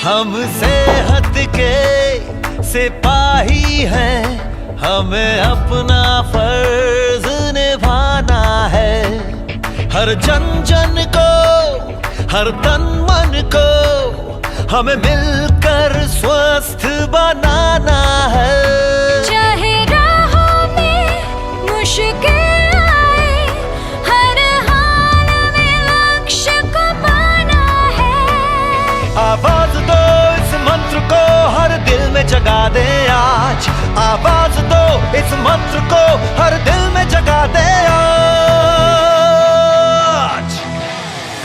हमसे हट के सिपाही हैं, हमें अपना फर्ज निभाना है। हर जन जन को, हर तन मन को हमें मिलकर स्वस्थ बनाना है। चाहे राहों में मुश्किल आए, हर हाल में लक्ष्य को पाना है। आवाज दो इस मंत्र को, हर दिल में जगा दे आज। आवाज दो इस मंत्र को, हर दिल में जगा दे आज।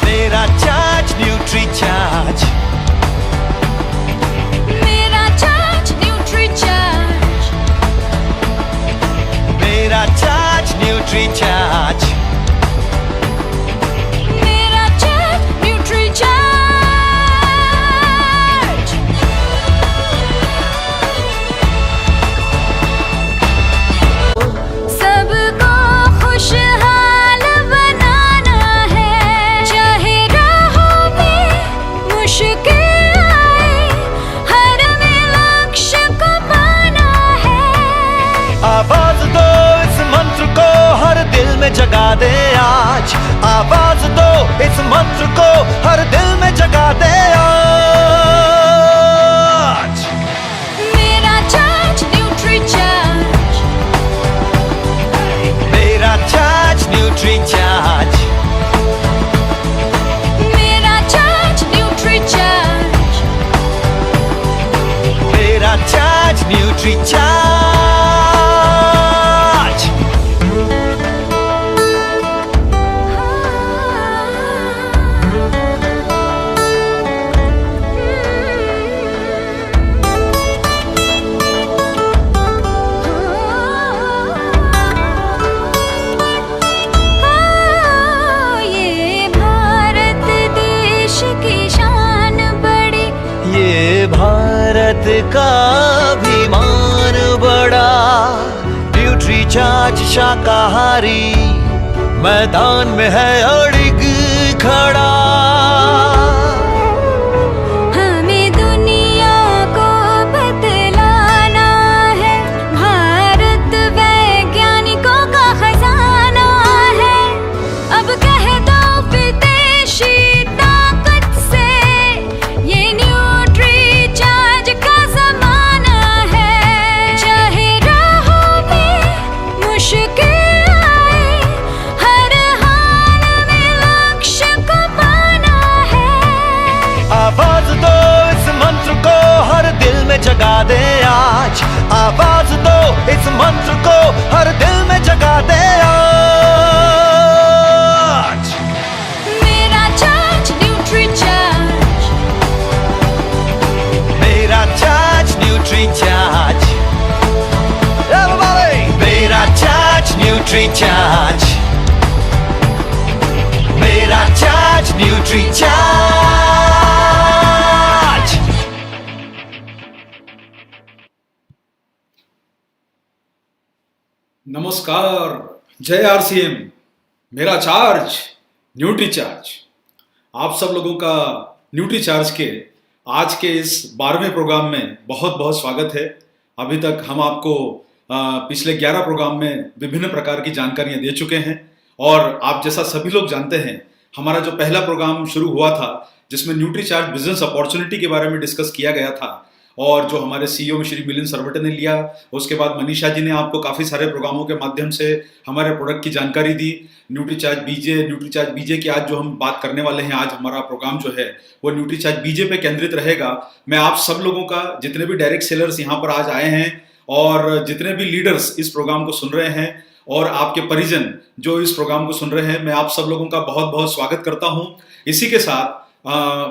मेरा चार्ज न्यूट्री चार्ज, मेरा चार्ज न्यूट्री चार्ज, मेरा चार्ज न्यूट्री चार्ज, मेरा चार्ज न्यूट्री चार्ज। सबको खुशहाल बनाना है। चाहे राहों में मुश्किल आए, हर में लक्ष्य को पाना है। आवाज दो इस मंत्र को, हर दिल में जगा दे आज। आवाज दो इस मंत्र को, हर दिल में जगा दे आज। मेरा चार्ज न्यूट्री चार्ज, मेरा चार्ज न्यूट्री चार्ज, मेरा चार्ज न्यूट्री चार्ज, मेरा चार्ज न्यूट्री चार्ज। ये भारत देश की शान बड़ी, ये भारत का अभिमान बड़ा। न्यूट्री चार्ज शाकाहारी मैदान में है अड़िग खड़ा। हमें दुनिया को बतलाना है, भारत वैज्ञानिकों का खजाना है। अब कह दो विदेशी ताकत से, ये न्यूट्री चार्ज का जमाना है। चाहे राहों में मुश्किल आए, हर हाल में लक्ष्य को पाना है। आवाज दो इस मंत्र को, हर दिल में जगा दे आज। आवाज दो इस मंत्र को, हर दिल में जगा दे आज। मेरा चार्ज न्यूट्री चार्ज, मेरा चार्ज न्यूट्री चार्ज, Everybody! मेरा चार्ज न्यूट्री चार्ज, मेरा चार्ज न्यूट्री चार्ज। नमस्कार, जय आरसीएम। मेरा चार्ज न्यूट्री चार्ज। आप सब लोगों का न्यूट्री चार्ज के आज के इस 12वें प्रोग्राम में बहुत बहुत स्वागत है। अभी तक हम आपको पिछले 11 प्रोग्राम में विभिन्न प्रकार की जानकारियां दे चुके हैं और आप जैसा सभी लोग जानते हैं, हमारा जो पहला प्रोग्राम शुरू हुआ था जिसमें न्यूट्री चार्ज बिजनेस अपॉर्चुनिटी के बारे में डिस्कस किया गया था और जो हमारे सीईओ श्री मिलिंद सरवटे ने लिया, उसके बाद मनीषा जी ने आपको काफ़ी सारे प्रोग्रामों के माध्यम से हमारे प्रोडक्ट की जानकारी दी। न्यूट्री चार्ज बीजे की आज जो हम बात करने वाले हैं, आज हमारा प्रोग्राम जो है वो न्यूट्री चार्ज बीजे पे केंद्रित रहेगा। मैं आप सब लोगों का, जितने भी डायरेक्ट सेलर्स यहाँ पर आज आए हैं और जितने भी लीडर्स इस प्रोग्राम को सुन रहे हैं और आपके परिजन जो इस प्रोग्राम को सुन रहे हैं, मैं आप सब लोगों का बहुत बहुत स्वागत करता हूँ। इसी के साथ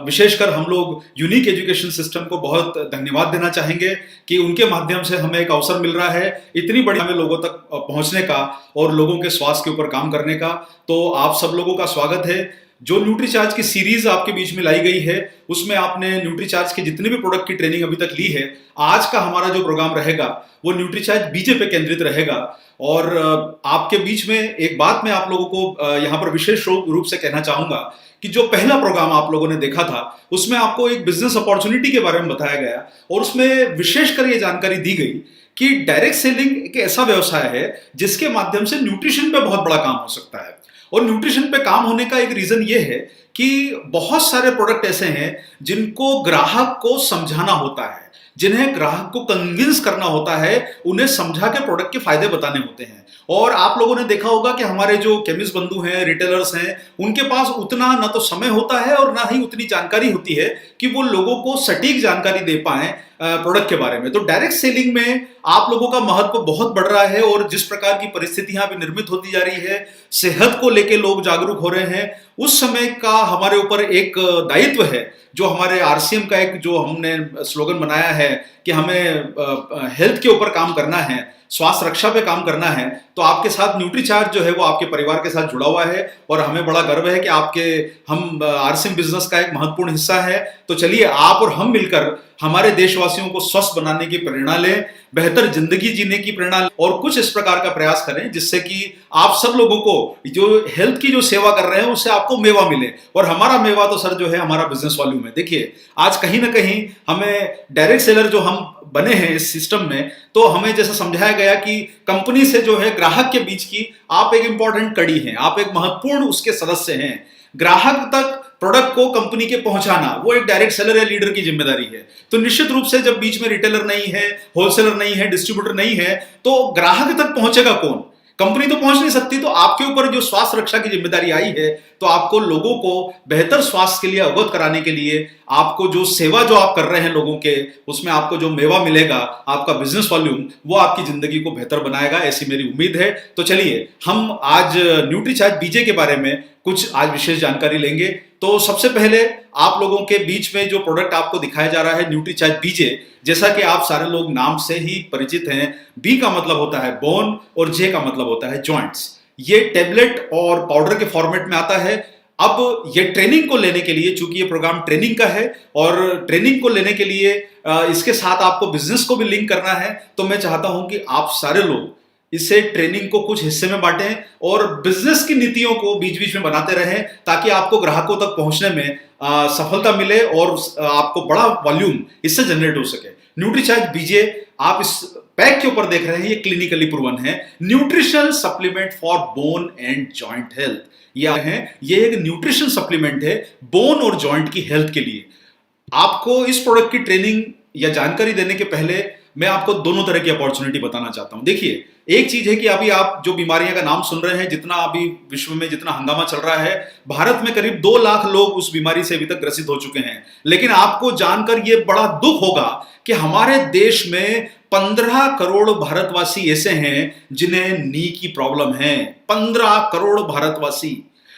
विशेषकर हम लोग यूनिक एजुकेशन सिस्टम को बहुत धन्यवाद देना चाहेंगे कि उनके माध्यम से हमें एक अवसर मिल रहा है इतनी बड़ी हमें लोगों तक पहुंचने का और लोगों के स्वास्थ्य के ऊपर काम करने का। तो आप सब लोगों का स्वागत है। जो न्यूट्रीचार्ज की सीरीज आपके बीच में लाई गई है, उसमें आपने न्यूट्रीचार्ज के जितने भी प्रोडक्ट की ट्रेनिंग अभी तक ली है, आज का हमारा जो प्रोग्राम रहेगा वो न्यूट्रीचार्ज बीजे पे केंद्रित रहेगा। और आपके बीच में एक बात मैं आप लोगों को यहाँ पर विशेष रूप से कहना चाहूंगा कि जो पहला प्रोग्राम आप लोगों ने देखा था उसमें आपको एक बिजनेस अपॉर्चुनिटी के बारे में बताया गया और उसमें विशेषकर ये जानकारी दी गई कि डायरेक्ट सेलिंग एक ऐसा व्यवसाय है जिसके माध्यम से न्यूट्रिशन पे बहुत बड़ा काम हो सकता है। और न्यूट्रिशन पे काम होने का एक रीजन ये है कि बहुत सारे प्रोडक्ट ऐसे हैं जिनको ग्राहक को समझाना होता है, जिन्हें ग्राहक को कन्विंस करना होता है, उन्हें समझा के प्रोडक्ट के फायदे बताने होते हैं। और आप लोगों ने देखा होगा कि हमारे जो केमिस्ट बंधु हैं, रिटेलर्स हैं, उनके पास उतना ना तो समय होता है और ना ही उतनी जानकारी होती है कि वो लोगों को सटीक जानकारी दे पाए प्रोडक्ट के बारे में। तो डायरेक्ट सेलिंग में आप लोगों का महत्व बहुत बढ़ रहा है और जिस प्रकार की परिस्थितियां अभी निर्मित होती जा रही है, सेहत को लेके लोग जागरूक हो रहे हैं, उस समय का हमारे ऊपर एक दायित्व है जो हमारे आरसीएम का एक जो हमने स्लोगन बनाया है कि हमें हेल्थ के ऊपर काम करना है, स्वास्थ्य रक्षा पे काम करना है। तो आपके साथ न्यूट्रीचार्ज जो है वो आपके परिवार के साथ जुड़ा हुआ है और हमें बड़ा गर्व है कि हम आरसीएम बिजनेस का एक महत्वपूर्ण हिस्सा है। तो चलिए आप और हम मिलकर हमारे देशवासियों को स्वस्थ बनाने की प्रेरणा लें, बेहतर जिंदगी जीने की प्रेरणा लें और कुछ इस प्रकार का प्रयास करें जिससे कि आप सब लोगों को जो हेल्थ की जो सेवा कर रहे हैं उससे आपको मेवा मिले। और हमारा मेवा तो सर जो है हमारा बिजनेस वॉल्यूम है। देखिए आज कहीं ना कहीं हमें डायरेक्ट सेलर जो हम बने हैं इस सिस्टम में, तो हमें जैसा समझाया गया कि कंपनी से जो है ग्राहक के बीच की आप एक इंपॉर्टेंट कड़ी हैं, आप एक महत्वपूर्ण उसके सदस्य हैं। ग्राहक तक प्रोडक्ट को कंपनी के पहुंचाना वो एक डायरेक्ट सेलर या लीडर की जिम्मेदारी है। तो निश्चित रूप से जब बीच में रिटेलर नहीं है, होलसेलर नहीं है, डिस्ट्रीब्यूटर नहीं है, तो ग्राहक तक पहुंचेगा कौन? कंपनी तो पहुंच नहीं सकती। तो आपके ऊपर जो स्वास्थ्य रक्षा की जिम्मेदारी आई है, तो आपको लोगों को बेहतर स्वास्थ्य के लिए अवगत कराने के लिए आपको जो सेवा जो आप कर रहे हैं लोगों के, उसमें आपको जो मेवा मिलेगा, आपका बिजनेस वॉल्यूम, वो आपकी जिंदगी को बेहतर बनाएगा, ऐसी मेरी उम्मीद है। तो चलिए हम आज न्यूट्रीचार्ज बीजे के बारे में कुछ आज विशेष जानकारी लेंगे। तो सबसे पहले आप लोगों के बीच में जो प्रोडक्ट आपको दिखाया जा रहा है न्यूट्रीचार्ज बीजे, जैसा कि आप सारे लोग नाम से ही परिचित हैं, बी का मतलब होता है बोन और जे का मतलब होता है जॉइंट्स। ये टेबलेट और पाउडर के फॉर्मेट में आता है। अब ये ट्रेनिंग को लेने के लिए, चूंकि ये प्रोग्राम ट्रेनिंग का है और ट्रेनिंग को लेने के लिए इसके साथ आपको बिजनेस को भी लिंक करना है, तो मैं चाहता हूं कि आप सारे लोग इसे ट्रेनिंग को कुछ हिस्से में बांटें और बिजनेस की नीतियों को बीच बीच में बनाते रहें ताकि आपको ग्राहकों तक पहुंचने में सफलता मिले और आपको बड़ा वॉल्यूम इससे जनरेट हो सके। न्यूट्रीचार्ज बीजे आप इस पैक के ऊपर देख रहे हैं, ये क्लिनिकली प्रूवन है, nutritional supplement for bone and joint health. ये एक न्यूट्रिशन सप्लीमेंट है बोन और जॉइंट की हेल्थ के लिए। आपको इस प्रोडक्ट की ट्रेनिंग या जानकारी देने के पहले मैं आपको दोनों तरह की अपॉर्चुनिटी बताना चाहता हूं। देखिए एक चीज है कि अभी आप जो बीमारियां का नाम सुन रहे हैं, जितना अभी विश्व में जितना हंगामा चल रहा है, भारत में करीब 2 लाख लोग उस बीमारी से अभी तक ग्रसित हो चुके हैं। लेकिन आपको जानकर यह बड़ा दुख होगा कि हमारे देश में 15 करोड़ भारतवासी ऐसे हैं जिन्हें नी की प्रॉब्लम है। 15 करोड़ भारतवासी।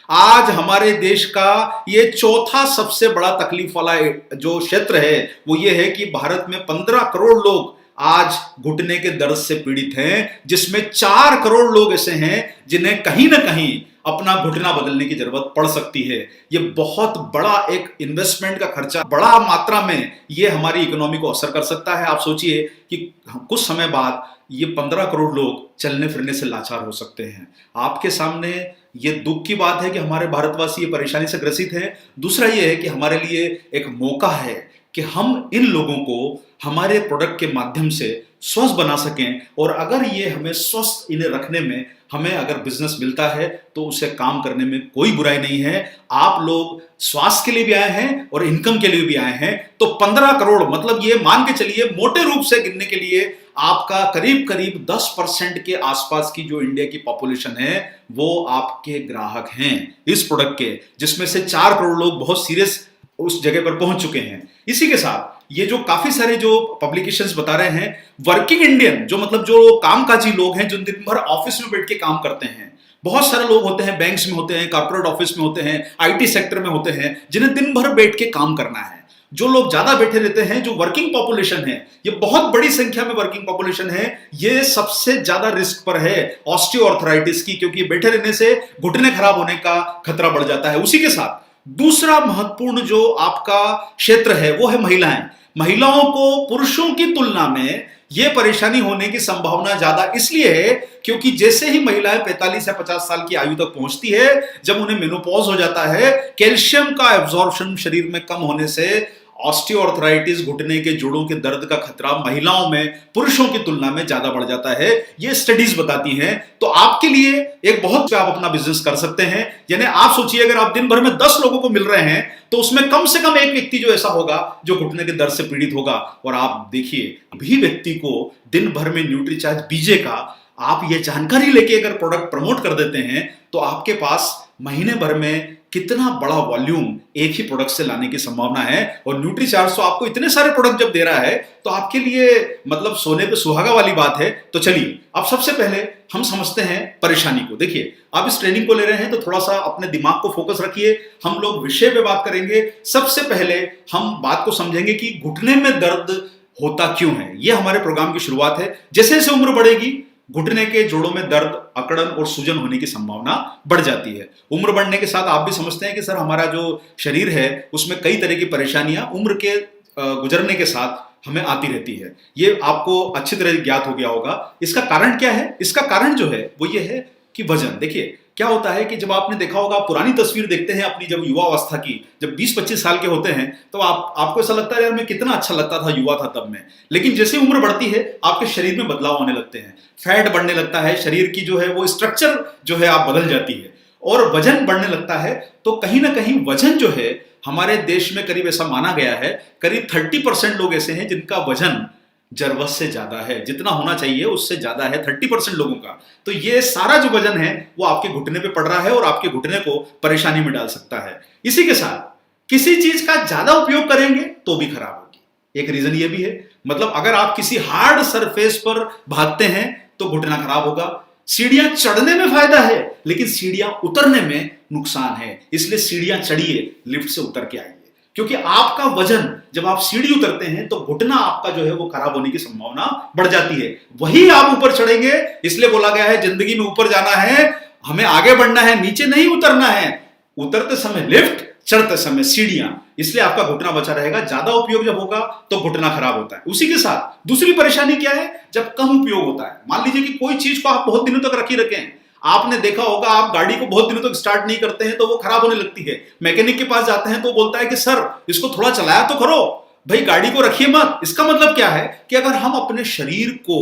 आज हमारे देश का ये चौथा सबसे बड़ा तकलीफ वाला जो क्षेत्र है वो ये है कि भारत में 15 करोड़ लोग आज घुटने के दर्द से पीड़ित हैं, जिसमें 4 करोड़ लोग ऐसे हैं जिन्हें कहीं ना कहीं अपना घुटना बदलने की जरूरत पड़ सकती है। ये बहुत बड़ा एक इन्वेस्टमेंट का खर्चा, बड़ा मात्रा में ये हमारी इकोनॉमी को असर कर सकता है। आप सोचिए कि कुछ समय बाद ये 15 करोड़ लोग चलने फिरने से लाचार हो सकते हैं। आपके सामने ये दुख की बात है कि हमारे भारतवासी ये परेशानी से ग्रसित हैं। दूसरा ये है कि हमारे लिए एक मौका है कि हम इन लोगों को हमारे प्रोडक्ट के माध्यम से स्वस्थ बना सकें, और अगर ये हमें स्वस्थ इन्हें रखने में हमें अगर बिजनेस मिलता है तो उसे काम करने में कोई बुराई नहीं है। आप लोग स्वास्थ्य के लिए भी आए हैं और इनकम के लिए भी आए हैं, तो 15 करोड़ मतलब ये मान के चलिए, मोटे रूप से गिनने के लिए आपका करीब करीब 10% के आसपास की जो इंडिया की पॉपुलेशन है वो आपके ग्राहक हैं इस प्रोडक्ट के, जिसमें से 4 करोड़ लोग बहुत सीरियस उस जगह पर पहुंच चुके हैं। इसी के साथ ये जो काफी सारे जो पब्लिकेशंस बता रहे हैं, वर्किंग इंडियन जो मतलब जो कामकाजी लोग हैं, जो दिन भर ऑफिस में बैठ के काम करते हैं, बहुत सारे लोग होते हैं, बैंक्स में होते हैं, कॉर्पोरेट ऑफिस में होते हैं, आईटी सेक्टर में होते हैं, जिन्हें दिन भर बैठ के काम करना है, जो लोग ज्यादा बैठे रहते हैं, जो वर्किंग पॉपुलेशन है, ये बहुत बड़ी संख्या में वर्किंग पॉपुलेशन है, ये सबसे ज्यादा रिस्क पर है ऑस्टियोआर्थराइटिस की, क्योंकि बैठे रहने से घुटने खराब होने का खतरा बढ़ जाता है। उसी के साथ दूसरा महत्वपूर्ण जो आपका क्षेत्र है वो है महिलाएं। महिलाओं को पुरुषों की तुलना में यह परेशानी होने की संभावना ज्यादा इसलिए है क्योंकि जैसे ही महिलाएं 45 या 50 साल की आयु तक पहुंचती है, जब उन्हें मेनोपॉज हो जाता है, कैल्शियम का एब्जॉर्प्शन शरीर में कम होने से ऑस्टियोआर्थराइटिस, घुटने के जोड़ों के दर्द का खतरा महिलाओं में पुरुषों की तुलना में ज्यादा बढ़ जाता है। ये स्टडीज बताती हैं। तो आपके लिए एक बहुत आप अपना बिजनेस कर सकते हैं। यानी आप सोचिए, अगर आप दिन भर में 10 लोगों को मिल रहे हैं तो उसमें कम से कम एक व्यक्ति जो ऐसा होगा जो घुटने के दर्द से पीड़ित होगा। और आप देखिए, अभी व्यक्ति को दिन भर में न्यूट्रीचार्ज बीजे का आप ये जानकारी लेके अगर प्रोडक्ट प्रमोट कर देते हैं तो आपके पास महीने भर में कितना बड़ा वॉल्यूम एक ही प्रोडक्ट से लाने की संभावना है। और न्यूट्रीचार्ज तो आपको इतने सारे प्रोडक्ट जब दे रहा है तो आपके लिए मतलब सोने पे सुहागा वाली बात है। तो चलिए, अब सबसे पहले हम समझते हैं परेशानी को। देखिए, आप इस ट्रेनिंग को ले रहे हैं तो थोड़ा सा अपने दिमाग को फोकस रखिए। हम लोग विषय पे बात करेंगे। सबसे पहले हम बात को समझेंगे कि घुटने में दर्द होता क्यों है। यह हमारे प्रोग्राम की शुरुआत है। जैसे जैसे उम्र बढ़ेगी, घुटने के जोड़ों में दर्द, अकड़न और सूजन होने की संभावना बढ़ जाती है। उम्र बढ़ने के साथ आप भी समझते हैं कि सर, हमारा जो शरीर है उसमें कई तरह की परेशानियां उम्र के गुजरने के साथ हमें आती रहती है। ये आपको अच्छी तरह ज्ञात हो गया होगा। इसका कारण क्या है? इसका कारण जो है वो ये है कि वजन। देखिए, क्या होता है कि जब आपने देखा होगा, पुरानी तस्वीर देखते हैं अपनी जब युवा अवस्था की, जब 20-25 साल के होते हैं तो आपको ऐसा लगता है यार मैं कितना अच्छा लगता था, युवा था तब मैं। लेकिन जैसे उम्र बढ़ती है आपके शरीर में बदलाव होने लगते हैं, फैट बढ़ने लगता है, शरीर की जो है वो स्ट्रक्चर जो है आप बदल जाती है और वजन बढ़ने लगता है। तो कहीं ना कहीं वजन जो है हमारे देश में करीब ऐसा माना गया है, करीब 30% लोग ऐसे हैं जिनका वजन जरूरत से ज्यादा है, जितना होना चाहिए उससे ज्यादा है 30% लोगों का। तो ये सारा जो वजन है वो आपके घुटने पे पड़ रहा है और आपके घुटने को परेशानी में डाल सकता है। इसी के साथ किसी चीज का ज्यादा उपयोग करेंगे तो भी खराब होगी। एक रीजन ये भी है, मतलब अगर आप किसी हार्ड सरफेस पर भागते हैं तो घुटना खराब होगा। सीढ़ियां चढ़ने में फायदा है लेकिन सीढ़ियां उतरने में नुकसान है। इसलिए सीढ़ियां चढ़िए, लिफ्ट से उतर के आइए, क्योंकि आपका वजन जब आप सीढ़ी उतरते हैं तो घुटना आपका जो है वो खराब होने की संभावना बढ़ जाती है। वही आप ऊपर चढ़ेंगे। इसलिए बोला गया है जिंदगी में ऊपर जाना है, हमें आगे बढ़ना है, नीचे नहीं उतरना है। उतरते समय लिफ्ट, चढ़ते समय सीढ़ियां। इसलिए आपका घुटना बचा रहेगा। ज्यादा उपयोग जब होगा तो घुटना खराब होता है। उसी के साथ दूसरी परेशानी क्या है? जब कम उपयोग होता है। मान लीजिए कि कोई चीज को आप बहुत दिनों तक रखी रखें। आपने देखा होगा, आप गाड़ी को बहुत दिनों तक स्टार्ट नहीं करते हैं तो वो खराब होने लगती है। मैकेनिक के पास जाते हैं तो बोलता है कि सर इसको थोड़ा चलाया तो करो, भाई गाड़ी को रखिए मत। इसका मतलब क्या है कि अगर हम अपने शरीर को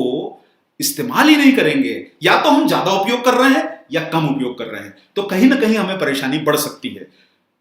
इस्तेमाल ही नहीं करेंगे, या तो हम ज्यादा उपयोग कर रहे हैं या कम उपयोग कर रहे हैं, तो कहीं ना कहीं हमें परेशानी बढ़ सकती है।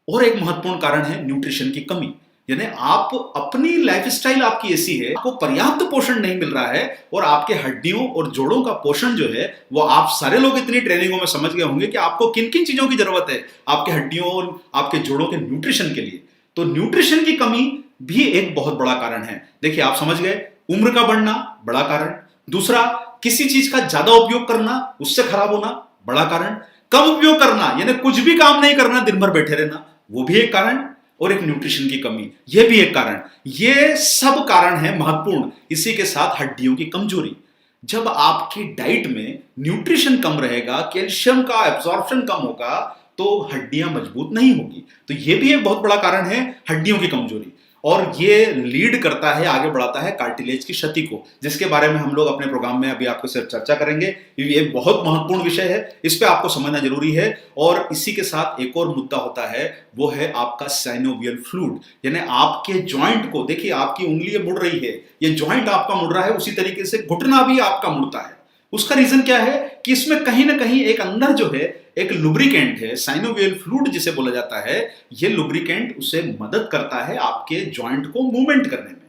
और एक महत्वपूर्ण कारण है न्यूट्रिशन की कमी। यानी आप अपनी लाइफस्टाइल आपकी ऐसी है, आपको पर्याप्त पोषण नहीं मिल रहा है और आपके हड्डियों और जोड़ों का पोषण जो है वो आप सारे लोग इतनी ट्रेनिंगों में समझ गए होंगे कि आपको किन किन चीजों की जरूरत है आपके हड्डियों और आपके जोड़ों के न्यूट्रिशन के लिए। तो न्यूट्रिशन की कमी भी एक बहुत बड़ा कारण है। देखिए, आप समझ गए, उम्र का बढ़ना बड़ा कारण। दूसरा, किसी चीज का ज्यादा उपयोग करना, उससे खराब होना बड़ा कारण। कम उपयोग करना यानी कुछ भी काम नहीं करना, दिन भर बैठे रहना, वो भी एक कारण। और एक न्यूट्रिशन की कमी, यह भी एक कारण। ये सब कारण है महत्वपूर्ण। इसी के साथ हड्डियों की कमजोरी। जब आपकी डाइट में न्यूट्रिशन कम रहेगा, कैल्शियम का एब्जॉर्प्शन कम होगा, तो हड्डियां मजबूत नहीं होगी। तो यह भी एक बहुत बड़ा कारण है, हड्डियों की कमजोरी। और ये लीड करता है, आगे बढ़ाता है कार्टिलेज की क्षति को, जिसके बारे में हम लोग अपने प्रोग्राम में अभी आपको सिर्फ चर्चा करेंगे। ये बहुत महत्वपूर्ण विषय है, इस पे आपको समझना जरूरी है। और इसी के साथ एक और मुद्दा होता है, वो है आपका साइनोवियल फ्लूइड। यानी आपके जॉइंट को, देखिए आपकी उंगली मुड़ रही है, ये जॉइंट आपका मुड़ रहा है, उसी तरीके से घुटना भी आपका मुड़ता है। उसका रीजन क्या है कि इसमें कहीं ना कहीं एक अंदर जो है एक लुब्रिकेंट है, साइनोवियल फ्लूइड जिसे बोला जाता है। ये लुब्रिकेंट उसे मदद करता है आपके जॉइंट को मूवमेंट करने में।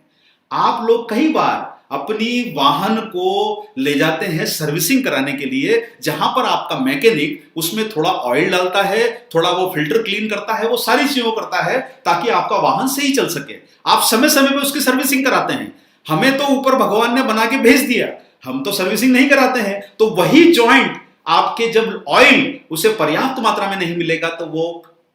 आप लोग कई बार अपनी वाहन को ले जाते हैं सर्विसिंग कराने के लिए, जहां पर आपका मैकेनिक उसमें थोड़ा ऑयल डालता है, थोड़ा वो फिल्टर क्लीन करता है, वो सारी चीजों करता है ताकि आपका वाहन सही चल सके। आप समय समय पर उसकी सर्विसिंग कराते हैं। हमें तो ऊपर भगवान ने बना के भेज दिया, हम तो सर्विसिंग नहीं कराते हैं। तो वही जॉइंट आपके जब ऑयल उसे पर्याप्त मात्रा में नहीं मिलेगा तो वो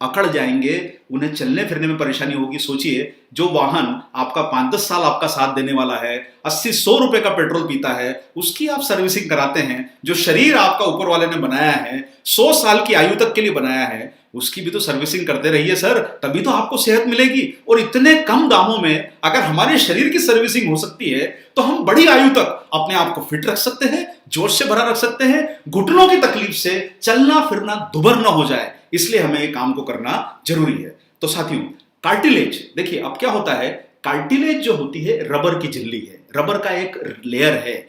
अकड़ जाएंगे, उन्हें चलने फिरने में परेशानी होगी। सोचिए, जो वाहन आपका 5-10 साल आपका साथ देने वाला है, 80-100 रुपए का पेट्रोल पीता है, उसकी आप सर्विसिंग कराते हैं। जो शरीर आपका ऊपर वाले ने बनाया है, 100 साल की आयु तक के लिए बनाया है, उसकी भी तो सर्विसिंग करते रहिए सर, तभी तो आपको सेहत मिलेगी। और इतने कम दामों में अगर हमारे शरीर की सर्विसिंग हो सकती है तो हम बड़ी आयु तक अपने आप को फिट रख सकते हैं, जोश से भरा रख सकते हैं, घुटनों की तकलीफ से चलना फिरना दुभर न हो जाए। इसलिए हमें ये काम को करना जरूरी है। तो साथियों, कार्टिलेज, देखिए अब क्या होता है, कार्टिलेज जो होती है रबर की झिल्ली है, रबर का एक लेयर है।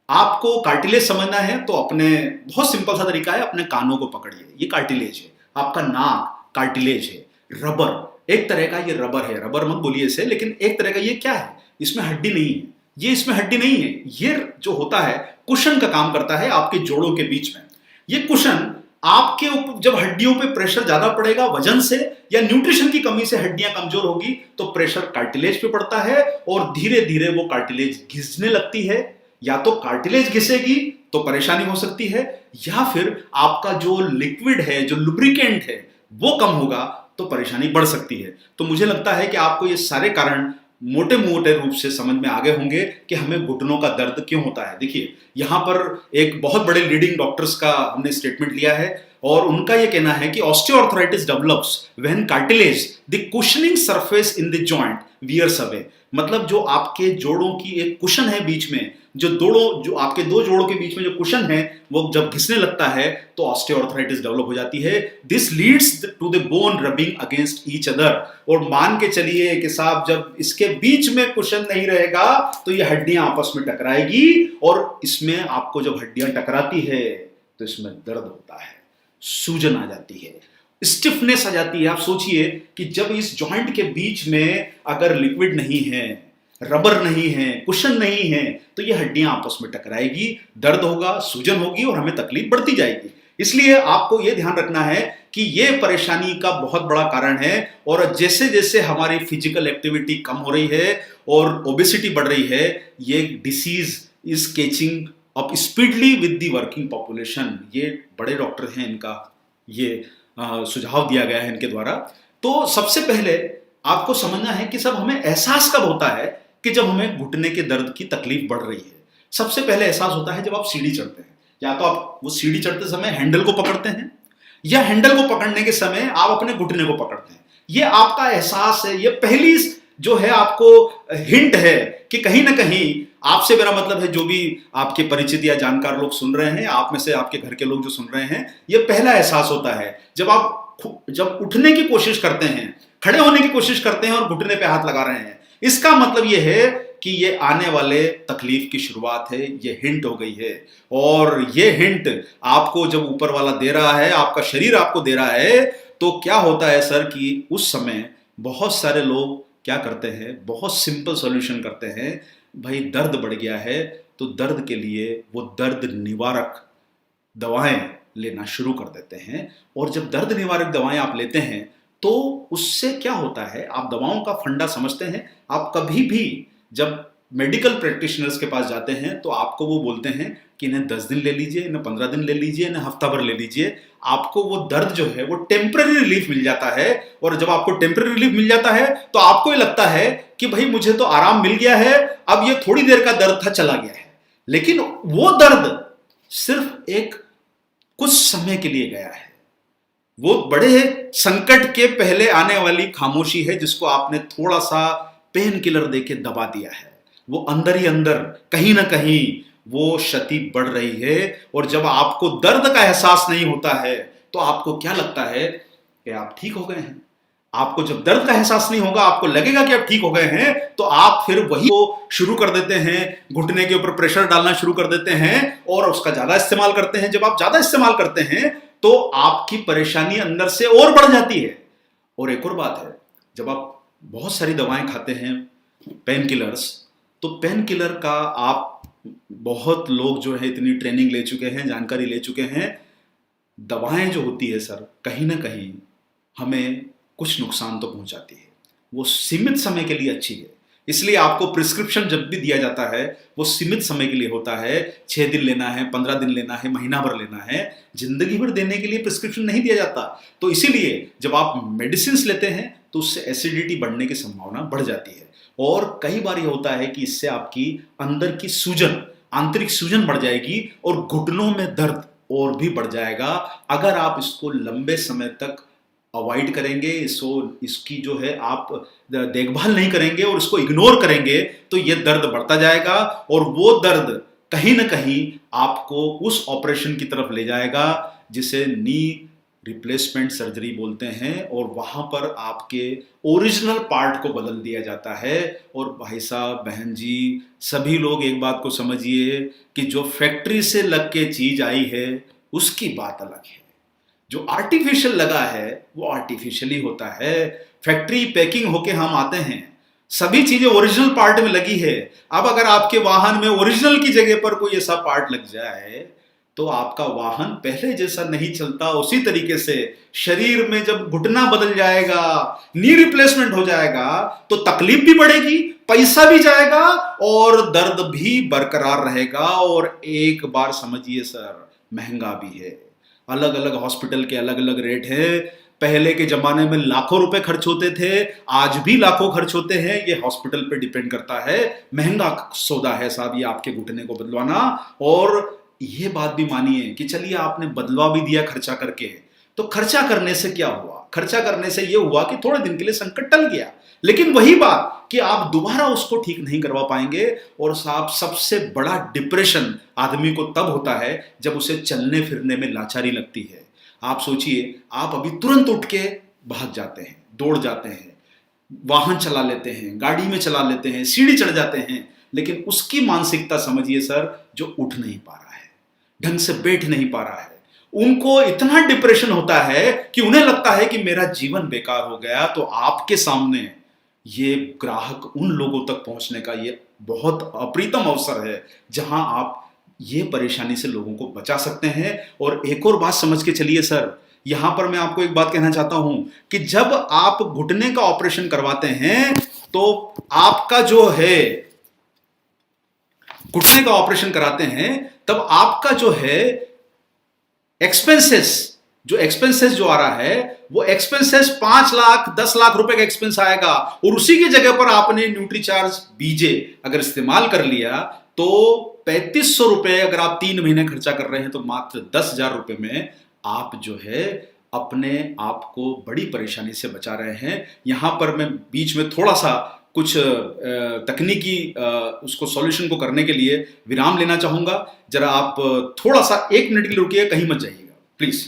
आपको कार्टिलेज समझना है तो अपने बहुत सिंपल सा तरीका है, अपने कानों को पकड़िए, ये कार्टिलेज है। आपका नाक कार्टिलेज है, रबर एक तरह का, ये रबर है, रबर मत बोलिए इसे, लेकिन एक तरह का ये क्या है, इसमें हड्डी नहीं है, ये इसमें हड्डी नहीं है, ये जो होता है कुशन का काम करता है आपके जोड़ों के बीच में। ये कुशन आपके ऊपर जब हड्डियों पे प्रेशर ज्यादा पड़ेगा वजन से या न्यूट्रिशन की कमी से हड्डियां कमजोर होगी तो प्रेशर कार्टिलेज पे पड़ता है और धीरे धीरे वो कार्टिलेज घिसने लगती है। या तो कार्टिलेज घिसेगी तो परेशानी हो सकती है, या फिर आपका जो लिक्विड है, जो लुब्रिकेंट है, वो कम होगा तो परेशानी बढ़ सकती है। तो मुझे लगता है कि आपको ये सारे कारण मोटे मोटे रूप से समझ में आ गए होंगे कि हमें घुटनों का दर्द क्यों होता है। देखिए, यहां पर एक बहुत बड़े लीडिंग डॉक्टर्स का हमने स्टेटमेंट लिया है और उनका यह कहना है कि osteoarthritis develops when cartilage the cushioning surface in the joint wears away. मतलब जो आपके जोड़ों की एक कुशन है बीच में, जो आपके दो जोड़ों के बीच में जो कुशन है वो जब घिसने लगता है तो ऑस्टियोआर्थराइटिस डेवलप हो जाती है। This leads to the bone rubbing against each other. और मान के चलिए कि साहब जब इसके बीच में कुशन नहीं रहेगा तो ये हड्डियां आपस में टकराएगी और इसमें आपको जब हड्डियां टकराती है तो इसमें दर्द होता है, सूजन आ जाती है, स्टिफनेस आ जाती है। आप सोचिए कि जब इस जॉइंट के बीच में अगर लिक्विड नहीं है, रबर नहीं है, कुशन नहीं है, तो ये हड्डियां आपस में टकराएगी, दर्द होगा, सूजन होगी और हमें तकलीफ बढ़ती जाएगी। इसलिए आपको यह ध्यान रखना है कि यह परेशानी का बहुत बड़ा कारण है। और जैसे जैसे हमारी फिजिकल एक्टिविटी कम हो रही है और ओबेसिटी बढ़ रही है, ये disease is catching up speedly with the working population. ये बड़े डॉक्टर हैं, इनका ये सुझाव दिया गया है इनके द्वारा। तो सबसे पहले आपको समझना है कि सब हमें एहसास कब होता है कि जब हमें घुटने के दर्द की तकलीफ बढ़ रही है। सबसे पहले एहसास होता है जब आप सीढ़ी चढ़ते हैं, या तो आप वो सीढ़ी चढ़ते समय हैंडल को पकड़ते हैं या हैंडल को पकड़ने के समय आप अपने घुटने को पकड़ते हैं। ये आपका एहसास है, ये पहली जो है आपको हिंट है कि कहीं ना कहीं आपसे, मेरा मतलब है जो भी आपके परिचित या जानकार लोग सुन रहे हैं, आप में से आपके घर के लोग जो सुन रहे हैं, ये पहला एहसास होता है जब उठने की कोशिश करते हैं, खड़े होने की कोशिश करते हैं और घुटने पे हाथ लगा रहे हैं। इसका मतलब ये है कि ये आने वाले तकलीफ की शुरुआत है, ये हिंट हो गई है। और ये हिंट आपको जब ऊपर वाला दे रहा है, आपका शरीर आपको दे रहा है, तो क्या होता है सर कि उस समय बहुत सारे लोग क्या करते हैं, बहुत सिंपल सॉल्यूशन करते हैं। भाई दर्द बढ़ गया है तो दर्द के लिए वो दर्द निवारक दवाएं लेना शुरू कर देते हैं। और जब दर्द निवारक दवाएं आप लेते हैं तो उससे क्या होता है, आप दवाओं का फंडा समझते हैं। आप कभी भी जब मेडिकल प्रैक्टिशनर्स के पास जाते हैं तो आपको वो बोलते हैं कि इन्हें 10 दिन ले लीजिए, इन्हें 15 दिन ले लीजिए, इन्हें हफ्ता भर ले लीजिए, आपको वो दर्द जो है वो टेम्पररी रिलीफ मिल जाता है। और जब आपको टेम्पररी रिलीफ मिल जाता है तो आपको ये लगता है कि भाई मुझे तो आराम मिल गया है, अब ये थोड़ी देर का दर्द था चला गया है। लेकिन वो दर्द सिर्फ एक कुछ समय के लिए गया है। वो बड़े संकट के पहले आने वाली खामोशी है जिसको आपने थोड़ा सा पेन किलर देके दबा दिया है। वो अंदर ही अंदर कहीं ना कहीं वो क्षति बढ़ रही है। और जब आपको दर्द का एहसास नहीं होता है तो आपको क्या लगता है कि आप ठीक हो गए हैं। आपको जब दर्द का एहसास नहीं होगा, आपको लगेगा कि आप ठीक हो गए हैं, तो आप फिर वही को शुरू कर देते हैं, घुटने के ऊपर प्रेशर डालना शुरू कर देते हैं और उसका ज्यादा इस्तेमाल करते हैं। जब आप ज्यादा इस्तेमाल करते हैं तो आपकी परेशानी अंदर से और बढ़ जाती है। और एक और बात है, जब आप बहुत सारी दवाएं खाते हैं, पेन किलर्स, तो पेन किलर का आप बहुत लोग जो है इतनी ट्रेनिंग ले चुके हैं, जानकारी ले चुके हैं, दवाएं जो होती है सर कहीं ना कहीं हमें कुछ नुकसान तो पहुंचाती है। वो सीमित समय के लिए अच्छी है, इसलिए आपको प्रिस्क्रिप्शन जब भी दिया जाता है वो सीमित समय के लिए होता है। 6 दिन लेना है, 15 दिन लेना है, महीना भर लेना है, जिंदगी भर देने के लिए प्रिस्क्रिप्शन नहीं दिया जाता। तो इसीलिए जब आप मेडिसिन लेते हैं तो उससे एसिडिटी बढ़ने की संभावना बढ़ जाती है, और कई बार ये होता है कि इससे आपकी अंदर की सूजन, आंतरिक सूजन बढ़ जाएगी और घुटनों में दर्द और भी बढ़ जाएगा। अगर आप इसको लंबे समय तक अवॉइड करेंगे, इसकी जो है आप देखभाल नहीं करेंगे और इसको इग्नोर करेंगे, तो ये दर्द बढ़ता जाएगा और वो दर्द कहीं ना कहीं आपको उस ऑपरेशन की तरफ ले जाएगा जिसे नी रिप्लेसमेंट सर्जरी बोलते हैं, और वहां पर आपके ओरिजिनल पार्ट को बदल दिया जाता है। और भाई साहब, बहन जी, सभी लोग एक बात को समझिए कि जो फैक्ट्री से लग के चीज आई है उसकी बात अलग है, जो आर्टिफिशियल लगा है वो आर्टिफिशियल ही होता है। फैक्ट्री पैकिंग होके हम आते हैं, सभी चीजें ओरिजिनल पार्ट में लगी है। अब अगर आपके वाहन में ओरिजिनल की जगह पर कोई ऐसा पार्ट लग जाए तो आपका वाहन पहले जैसा नहीं चलता। उसी तरीके से शरीर में जब घुटना बदल जाएगा, नी रिप्लेसमेंट हो जाएगा, तो तकलीफ भी बढ़ेगी, पैसा भी जाएगा और दर्द भी बरकरार रहेगा। और एक बार समझिए सर, महंगा भी है। अलग अलग हॉस्पिटल के अलग अलग रेट है। पहले के जमाने में लाखों रुपए खर्च होते थे, आज भी लाखों खर्च होते हैं। ये हॉस्पिटल पे डिपेंड करता है। महंगा सौदा है साहब ये आपके घुटने को बदलवाना। और ये बात भी मानिए कि चलिए आपने बदलवा भी दिया खर्चा करके, तो खर्चा करने से क्या हुआ? खर्चा करने से ये हुआ कि थोड़े दिन के लिए संकट टल गया, लेकिन वही बात कि आप दोबारा उसको ठीक नहीं करवा पाएंगे। और साहब, सबसे बड़ा डिप्रेशन आदमी को तब होता है जब उसे चलने फिरने में लाचारी लगती है। आप सोचिए, आप अभी तुरंत उठ के भाग जाते हैं, दौड़ जाते हैं, वाहन चला लेते हैं, गाड़ी में चला लेते हैं, सीढ़ी चढ़ जाते हैं, लेकिन उसकी मानसिकता समझिए सर, जो उठ नहीं पा रहा है, ढंग से बैठ नहीं पा रहा है, उनको इतना डिप्रेशन होता है कि उन्हें लगता है कि मेरा जीवन बेकार हो गया। तो आपके सामने ये ग्राहक उन लोगों तक पहुंचने का ये बहुत अप्रीतम अवसर है जहां आप ये परेशानी से लोगों को बचा सकते हैं। और एक और बात समझ के चलिए सर, यहां पर मैं आपको एक बात कहना चाहता हूं कि जब आप घुटने का ऑपरेशन करवाते हैं तो आपका जो है, घुटने का ऑपरेशन कराते हैं तब आपका जो है एक्सपेंसेस जो आ रहा है वो एक्सपेंसेस 5 लाख 10 लाख रुपए का एक्सपेंस आएगा। और उसी की जगह पर आपने न्यूट्रीचार्ज बीजे अगर इस्तेमाल कर लिया तो 3500 रुपए अगर आप 3 महीने खर्चा कर रहे हैं तो मात्र 10,000 रुपए में आप जो है अपने आप को बड़ी परेशानी से बचा रहे हैं। यहां पर मैं बीच में थोड़ा सा कुछ तकनीकी उसको सॉल्यूशन को करने के लिए विराम लेना चाहूंगा। जरा आप थोड़ा सा 1 मिनट के लिए रुकिए, कहीं मत जाइएगा प्लीज।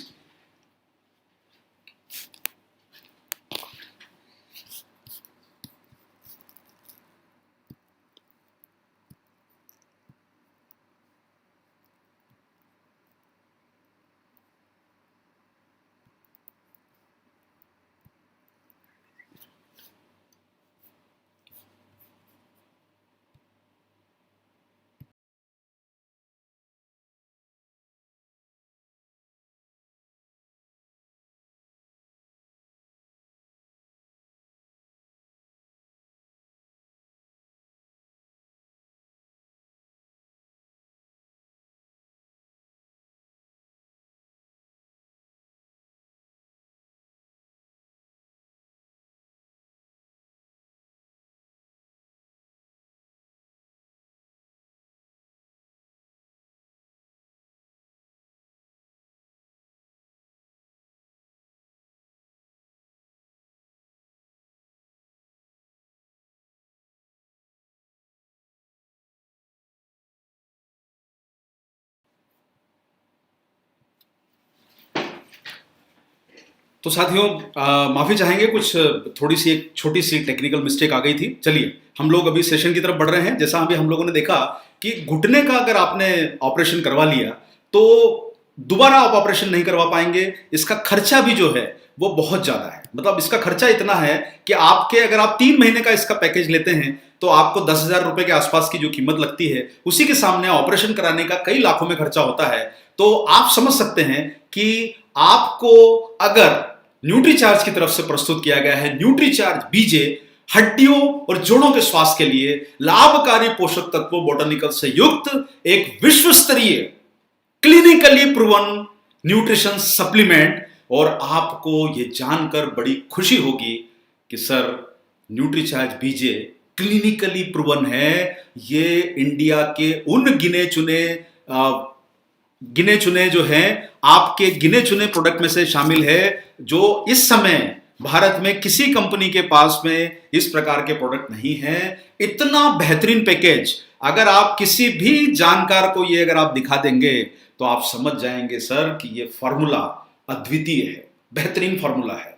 तो साथियों, माफी चाहेंगे, कुछ थोड़ी सी एक छोटी सी टेक्निकल मिस्टेक आ गई थी। चलिए हम लोग अभी सेशन की तरफ बढ़ रहे हैं। जैसा अभी हम लोगों ने देखा कि घुटने का अगर आपने ऑपरेशन करवा लिया तो दोबारा आप ऑपरेशन नहीं करवा पाएंगे। इसका खर्चा भी जो है वो बहुत ज्यादा है। मतलब इसका खर्चा इतना है कि आपके, अगर आप 3 महीने का इसका पैकेज लेते हैं तो आपको 10,000 रुपए के आसपास की जो कीमत लगती है, उसी के सामने ऑपरेशन कराने का कई लाखों में खर्चा होता है। तो आप समझ सकते हैं कि आपको अगर न्यूट्रीचार्ज की तरफ से प्रस्तुत किया गया है न्यूट्रीचार्ज बीजे, हड्डियों और जोड़ों के स्वास्थ्य के लिए लाभकारी पोषक तत्वों बोटानिकल से युक्त एक विश्व स्तरीय क्लिनिकली प्रूवन न्यूट्रिशन सप्लीमेंट। और आपको यह जानकर बड़ी खुशी होगी कि सर न्यूट्रीचार्ज बीजे क्लिनिकली प्रूवन है। ये इंडिया के उन गिने चुने जो हैं आपके गिने चुने प्रोडक्ट में से शामिल है जो इस समय भारत में किसी कंपनी के पास में इस प्रकार के प्रोडक्ट नहीं है। इतना बेहतरीन पैकेज अगर आप किसी भी जानकार को ये अगर आप दिखा देंगे तो आप समझ जाएंगे सर कि ये फॉर्मूला अद्वितीय है, बेहतरीन फॉर्मूला है,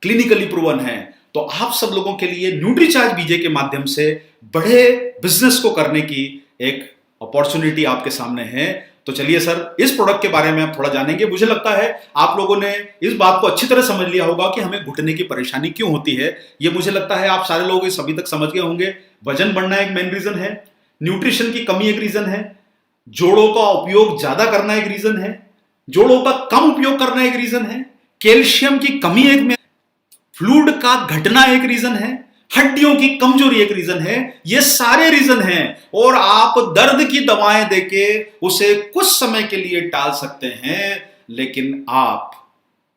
क्लिनिकली प्रूवन है। तो आप सब लोगों के लिए न्यूट्रीचार्ज बीजे के माध्यम से बड़े बिजनेस को करने की एक अपॉर्चुनिटी आपके सामने है। तो चलिए सर इस प्रोडक्ट के बारे में आप थोड़ा जानेंगे। मुझे लगता है आप लोगों ने इस बात को अच्छी तरह समझ लिया होगा कि हमें घुटने की परेशानी क्यों होती है। ये मुझे लगता है आप सारे लोग इस अभी तक समझ गए होंगे। वजन बढ़ना एक मेन रीजन है, न्यूट्रिशन की कमी एक रीजन है, जोड़ों का उपयोग ज्यादा करना एक रीजन है, जोड़ों का कम उपयोग करना एक रीजन है, कैल्शियम की कमी एक, फ्लूइड का घटना एक रीजन है, हड्डियों की कमजोरी एक रीजन है। ये सारे रीजन हैं और आप दर्द की दवाएं देके उसे कुछ समय के लिए टाल सकते हैं, लेकिन आप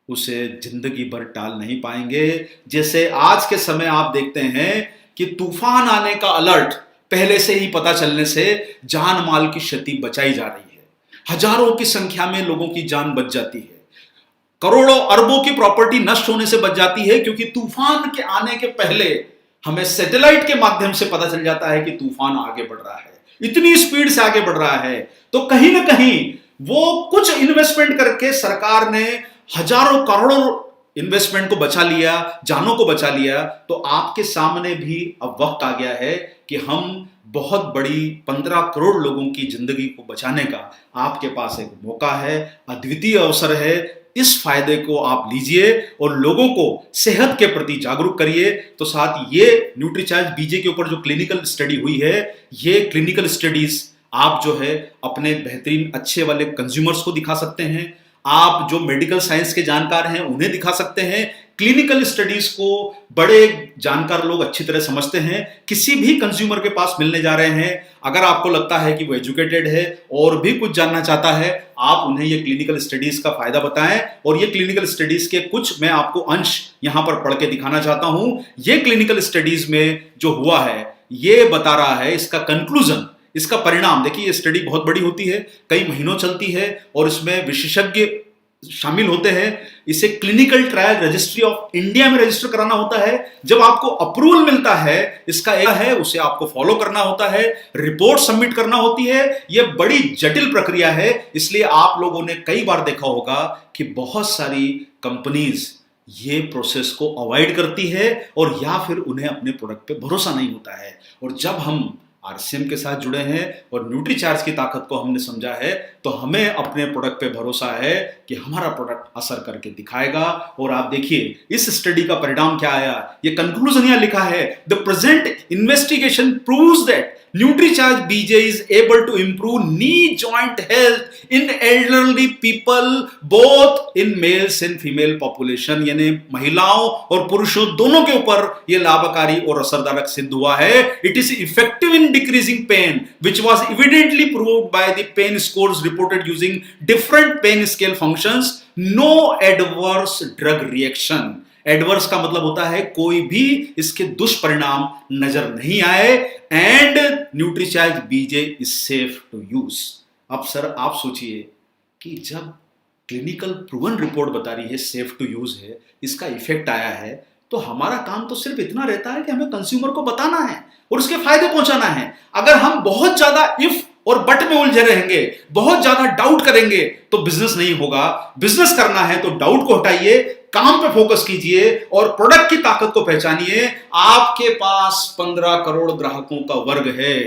उसे जिंदगी भर टाल नहीं पाएंगे। जैसे आज के समय आप देखते हैं कि तूफान आने का अलर्ट पहले से ही पता चलने से जान माल की क्षति बचाई जा रही है, हजारों की संख्या में लोगों की जान बच जाती है, करोड़ों अरबों की प्रॉपर्टी नष्ट होने से बच जाती है, क्योंकि तूफान के आने के पहले हमें सैटेलाइट के माध्यम से पता चल जाता है कि तूफान आगे बढ़ रहा है, इतनी स्पीड से आगे बढ़ रहा है। तो कहीं ना कहीं वो कुछ इन्वेस्टमेंट करके सरकार ने हजारों करोड़ों इन्वेस्टमेंट को बचा लिया, जानों को बचा लिया। तो आपके सामने भी अब वक्त आ गया है कि हम बहुत बड़ी 15 करोड़ लोगों की जिंदगी को बचाने का आपके पास एक मौका है, अद्वितीय अवसर है। इस फायदे को आप लीजिए और लोगों को सेहत के प्रति जागरूक करिए। तो साथ ये न्यूट्रीचार्ज बीजे के ऊपर जो क्लिनिकल स्टडी हुई है, ये क्लिनिकल स्टडीज आप जो है अपने बेहतरीन अच्छे वाले कंज्यूमर्स को दिखा सकते हैं, आप जो मेडिकल साइंस के जानकार हैं उन्हें दिखा सकते हैं। क्लिनिकल स्टडीज को बड़े जानकार लोग अच्छी तरह समझते हैं। किसी भी कंज्यूमर के पास मिलने जा रहे हैं, अगर आपको लगता है कि वो एजुकेटेड है और भी कुछ जानना चाहता है, आप उन्हें ये क्लिनिकल स्टडीज का फायदा बताएं। और ये क्लिनिकल स्टडीज के कुछ मैं आपको अंश यहां पर पढ़ के दिखाना चाहता हूं। ये क्लिनिकल स्टडीज में जो हुआ है ये बता रहा है, इसका कंक्लूजन, इसका परिणाम। देखिए ये स्टडी बहुत बड़ी होती है, कई महीनों चलती है और इसमें विशेषज्ञ शामिल होते हैं। इसे clinical trial registry of India में रजिस्टर कराना होता है। जब आपको अप्रूवल मिलता है, इसका एक है उसे आपको फॉलो करना होता है, रिपोर्ट सबमिट करना होती है। यह बड़ी जटिल प्रक्रिया है, इसलिए आप लोगों ने कई बार देखा होगा कि बहुत सारी कंपनीज ये प्रोसेस को अवॉइड करती है और या फिर उन्हें अपने प्रोडक्ट पे भरोसा नहीं होता है। और जब हम आरसीएम के साथ जुड़े हैं और न्यूट्रीचार्ज की ताकत को हमने समझा है, तो हमें अपने प्रोडक्ट पे भरोसा है कि हमारा प्रोडक्ट असर करके दिखाएगा। और आप देखिए इस स्टडी का परिणाम क्या आया, ये कंक्लूजन यहां लिखा है, the present investigation proves that Nutricharge BJ is able to improve knee joint health in elderly people both in males and female population. यानी महिलाओं और पुरुषों दोनों के ऊपर यह लाभकारी और असरदारक सिद्ध हुआ है। It is effective in decreasing pain which was evidently proved by the pain scores reported using different pain scale functions. No adverse drug reaction. Adverse का मतलब होता है कोई भी इसके दुष्परिणाम नजर नहीं आए। And Nutricharge BJ is safe to use. अब सर आप सोचिए कि जब क्लिनिकल प्रूवन रिपोर्ट बता रही है सेफ टू यूज है, इसका इफेक्ट आया है, तो हमारा काम तो सिर्फ इतना रहता है कि हमें कंज्यूमर को बताना है और उसके फायदे पहुंचाना है। अगर हम बहुत ज्यादा इफ और बट में उलझे रहेंगे, बहुत ज्यादा डाउट करेंगे, तो बिजनेस नहीं होगा। बिजनेस करना है तो डाउट को हटाइए, काम पे फोकस कीजिए और प्रोडक्ट की ताकत को पहचानिए। आपके पास 15 करोड़ ग्राहकों का वर्ग है,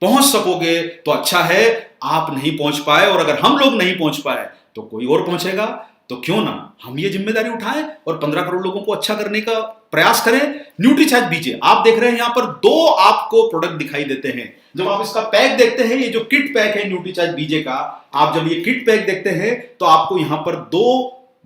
पहुंच सकोगे तो अच्छा है। आप नहीं पहुंच पाए और अगर हम लोग नहीं पहुंच पाए तो कोई और पहुंचेगा। तो क्यों ना हम ये जिम्मेदारी उठाएं और 15 करोड़ लोगों को अच्छा करने का प्रयास करें। न्यूट्रीचार्ज बीजे आप देख रहे हैं, यहां पर 2 आपको प्रोडक्ट दिखाई देते हैं। जब आप इसका पैक देखते हैं, ये जो किट पैक है न्यूट्रीचार्ज बीजे का, आप जब ये किट पैक देखते हैं तो आपको यहां पर 2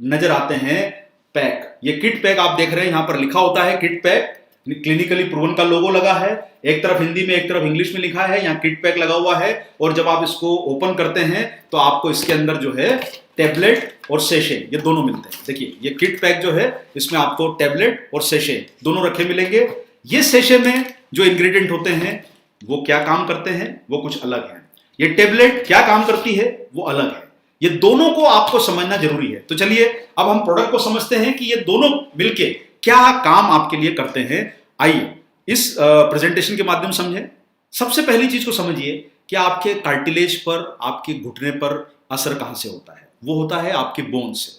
नजर आते हैं पैक। ये किट पैक आप देख रहे हैं, यहां पर लिखा होता है किट पैक क्लिनिकली प्रूवन का लोगो लगा है, एक तरफ हिंदी में एक तरफ इंग्लिश में लिखा है, यहाँ किट पैक लगा हुआ है, और जब आप इसको ओपन करते हैं तो आपको इसके अंदर जो है टेबलेट और सेशे ये दोनों मिलते हैं। देखिए ये किट पैक जो है इसमें आपको टेबलेट और सेशे दोनों रखे मिलेंगे। ये सेशे में जो इंग्रेडिएंट होते हैं वो क्या काम करते हैं वो कुछ अलग है, ये टेबलेट क्या काम करती है वो अलग है। ये दोनों को आपको समझना जरूरी है। तो चलिए अब हम प्रोडक्ट को समझते हैं कि ये दोनों मिलके क्या काम आपके लिए करते हैं। आइए इस प्रेजेंटेशन के माध्यम समझें। सबसे पहली चीज को समझिए कि आपके कार्टिलेज पर, आपके घुटने पर असर कहां से होता है। वो होता है आपके बोन से।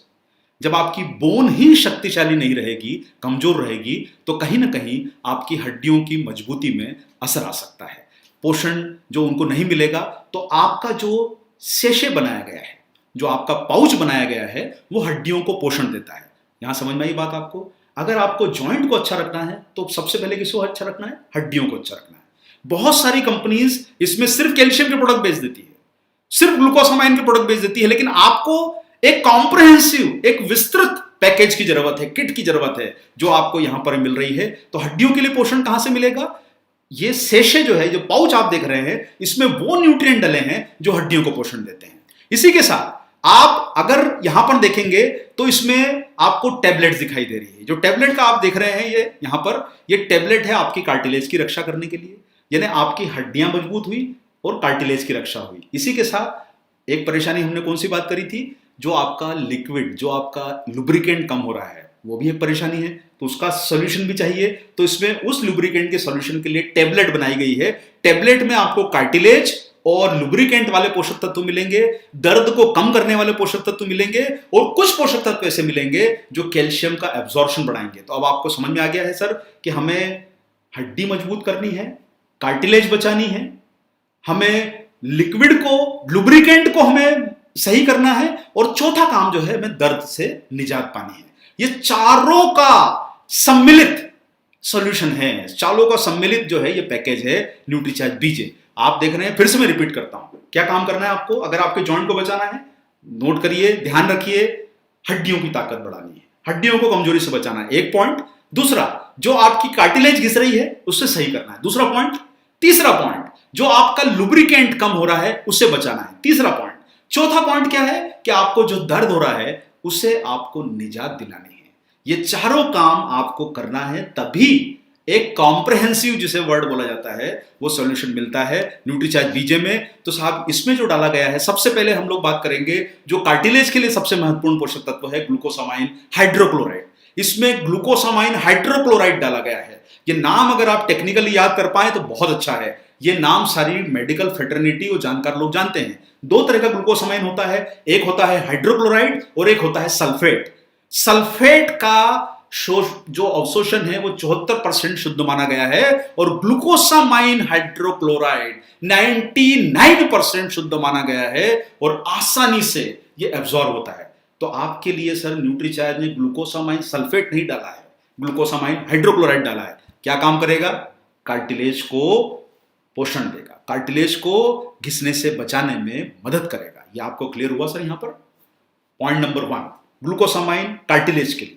जब आपकी बोन ही शक्तिशाली नहीं रहेगी, कमजोर रहेगी, तो कहीं ना कहीं आपकी हड्डियों की मजबूती में असर आ सकता है। पोषण जो उनको नहीं मिलेगा तो आपका जो सेशे बनाया गया है, जो आपका पाउच बनाया गया है, वो हड्डियों को पोषण देता है। यहां समझ में आई बात आपको। अगर आपको जॉइंट को अच्छा रखना है तो सबसे पहले किसको अच्छा रखना है, हड्डियों को अच्छा रखना है। बहुत सारी कंपनीज इसमें सिर्फ कैल्शियम के प्रोडक्ट बेच देती है, सिर्फ ग्लूकोसामाइन के प्रोडक्ट बेच देती है, लेकिन आपको एक कॉम्प्रिहेंसिव, एक विस्तृत पैकेज की जरूरत है, किट की जरूरत है, जो आपको यहां पर मिल रही है। तो हड्डियों के लिए पोषण कहां से मिलेगा? ये सेशे जो है, जो पाउच आप देख रहे हैं, इसमें वो न्यूट्रिएंट डले हैं जो हड्डियों को पोषण देते हैं। इसी के साथ आप अगर यहां पर देखेंगे तो इसमें आपको टेबलेट्स दिखाई दे रही है। जो टेबलेट का आप देख रहे हैं ये यहां पर, ये टेबलेट है आपकी कार्टिलेज की रक्षा करने के लिए, यानी आपकी हड्डियां मजबूत हुई और कार्टिलेज की रक्षा हुई। इसी के साथ एक परेशानी हमने कौन सी बात करी थी, जो आपका लिक्विड, जो आपका लुब्रिकेंट कम हो रहा है, वो भी एक परेशानी है, तो उसका सॉल्यूशन भी चाहिए। तो इसमें उस लुब्रिकेंट के सॉल्यूशन के लिए टेबलेट बनाई गई है। टेबलेट में आपको कार्टिलेज और लुब्रिकेंट वाले पोषक तत्व मिलेंगे, दर्द को कम करने वाले पोषक तत्व मिलेंगे, और कुछ पोषक तत्व ऐसे मिलेंगे जो कैल्शियम का एब्जॉर्प्शन बढ़ाएंगे। तो अब आपको समझ में आ गया है सर कि हमें हड्डी मजबूत करनी है, कार्टिलेज बचानी है, हमें लिक्विड को, लुब्रिकेंट को हमें सही करना है, और चौथा काम जो है हमें दर्द से निजात पानी है। ये चारों का सम्मिलित सॉल्यूशन है, चारों का सम्मिलित जो है ये पैकेज है न्यूट्रीचार्ज बीजे। आप देख रहे हैं, फिर से मैं रिपीट करता हूं, क्या काम करना है आपको अगर आपके जॉइंट को बचाना है? नोट करिए, ध्यान रखिए, हड्डियों की ताकत बढ़ानी है, हड्डियों को कमजोरी से बचाना है, एक पॉइंट। दूसरा, जो आपकी कार्टिलेज घिस रही है उससे सही करना है, दूसरा पॉइंट। तीसरा पॉइंट, जो आपका लुब्रिकेंट कम हो रहा है उससे बचाना है, तीसरा पॉइंट। चौथा पॉइंट क्या है कि आपको जो दर्द हो रहा है उससे आपको निजात दिलानी है। ये चारों काम आपको करना है, तभी एक कॉम्प्रिहेंसिव, जिसे वर्ड बोला जाता है, वो सॉल्यूशन मिलता है न्यूट्रीचार्ज बीजे में। तो साहब इसमें जो डाला गया है, सबसे पहले हम लोग बात करेंगे जो कार्टिलेज के लिए सबसे महत्वपूर्ण पोषक तत्व है, ग्लूकोसामाइन हाइड्रोक्लोराइड। इसमें ग्लूकोसामाइन हाइड्रोक्लोराइड डाला गया है। ये नाम अगर आप टेक्निकली याद कर पाए तो बहुत अच्छा है। ये नाम सारी मेडिकल फ्रेटर्निटी और जानकार लोग जानते हैं। दो तरह का ग्लूकोसामाइन होता है, एक होता है हाइड्रोक्लोराइड और एक होता है सल्फेट। सल्फेट का जो अवशोषण है वो 74% शुद्ध माना गया है, और ग्लूकोसामाइन हाइड्रोक्लोराइड 99% शुद्ध माना गया है, और आसानी से ये एब्जॉर्ब होता है। तो आपके लिए सर न्यूट्रीचार्ज ने ग्लूकोसामाइन सल्फेट नहीं डाला है, ग्लूकोसामाइन हाइड्रोक्लोराइड डाला है। क्या काम करेगा? कार्टिलेज को पोषण देगा, कार्टिलेज को घिसने से बचाने में मदद करेगा। ये आपको क्लियर हुआ सर? यहां पर पॉइंट नंबर 1, ग्लूकोसामाइन कार्टिलेज के लिए।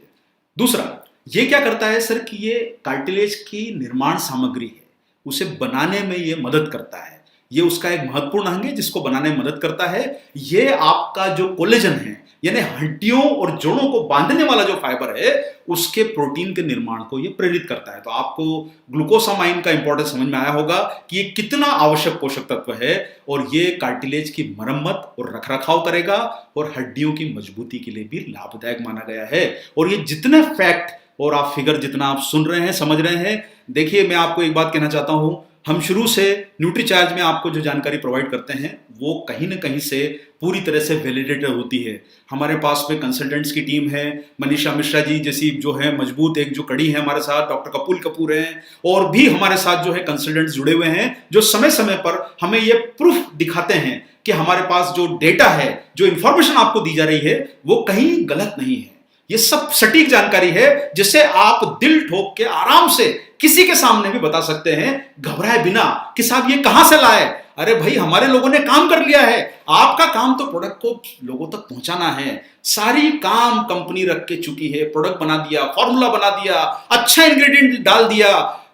दूसरा, ये क्या करता है सर कि ये कार्टिलेज की निर्माण सामग्री है, उसे बनाने में ये मदद करता है। ये उसका एक महत्वपूर्ण अंग है जिसको बनाने में मदद करता है। ये आपका जो कोलेजन है, यानी हड्डियों और जोड़ों को बांधने वाला जो फाइबर है, उसके प्रोटीन के निर्माण को ये प्रेरित करता है। तो आपको ग्लूकोसामाइन का इंपॉर्टेंस समझ में आया होगा कि ये कितना आवश्यक पोषक तत्व है, और ये कार्टिलेज की मरम्मत और रखरखाव करेगा, और हड्डियों की मजबूती के लिए भी लाभदायक माना गया है। और ये जितने फैक्ट और आप फिगर जितना आप सुन रहे हैं, समझ रहे हैं, देखिए मैं आपको एक बात कहना चाहता हूं, हम शुरू से न्यूट्रीचार्ज में आपको जो जानकारी प्रोवाइड करते हैं वो कहीं ना कहीं से पूरी तरह से वैलिडेटेड होती है। हमारे पास में कंसल्टेंट्स की टीम है, मनीषा मिश्रा जी जैसी जो है मजबूत एक जो कड़ी है हमारे साथ, डॉक्टर कपूल कपूर हैं, और भी हमारे साथ जो है कंसल्टेंट्स जुड़े हुए हैं, जो समय समय पर हमें ये प्रूफ दिखाते हैं कि हमारे पास जो डेटा है, जो इंफॉर्मेशन आपको दी जा रही है, वो कहीं गलत नहीं है। ये सब सटीक जानकारी है जिसे आप दिल ठोक के आराम से किसी के सामने भी बता सकते हैं, घबराए बिना कि साहब ये कहां से लाए। अरे भाई हमारे लोगों ने काम कर लिया है, आपका काम तो प्रोडक्ट को लोगों तक पहुंचाना है। सारी काम कंपनी रख के चुकी है, प्रोडक्ट बना दिया, फॉर्मूला बना दिया, अच्छा इंग्रेडिएंट डाल दिया,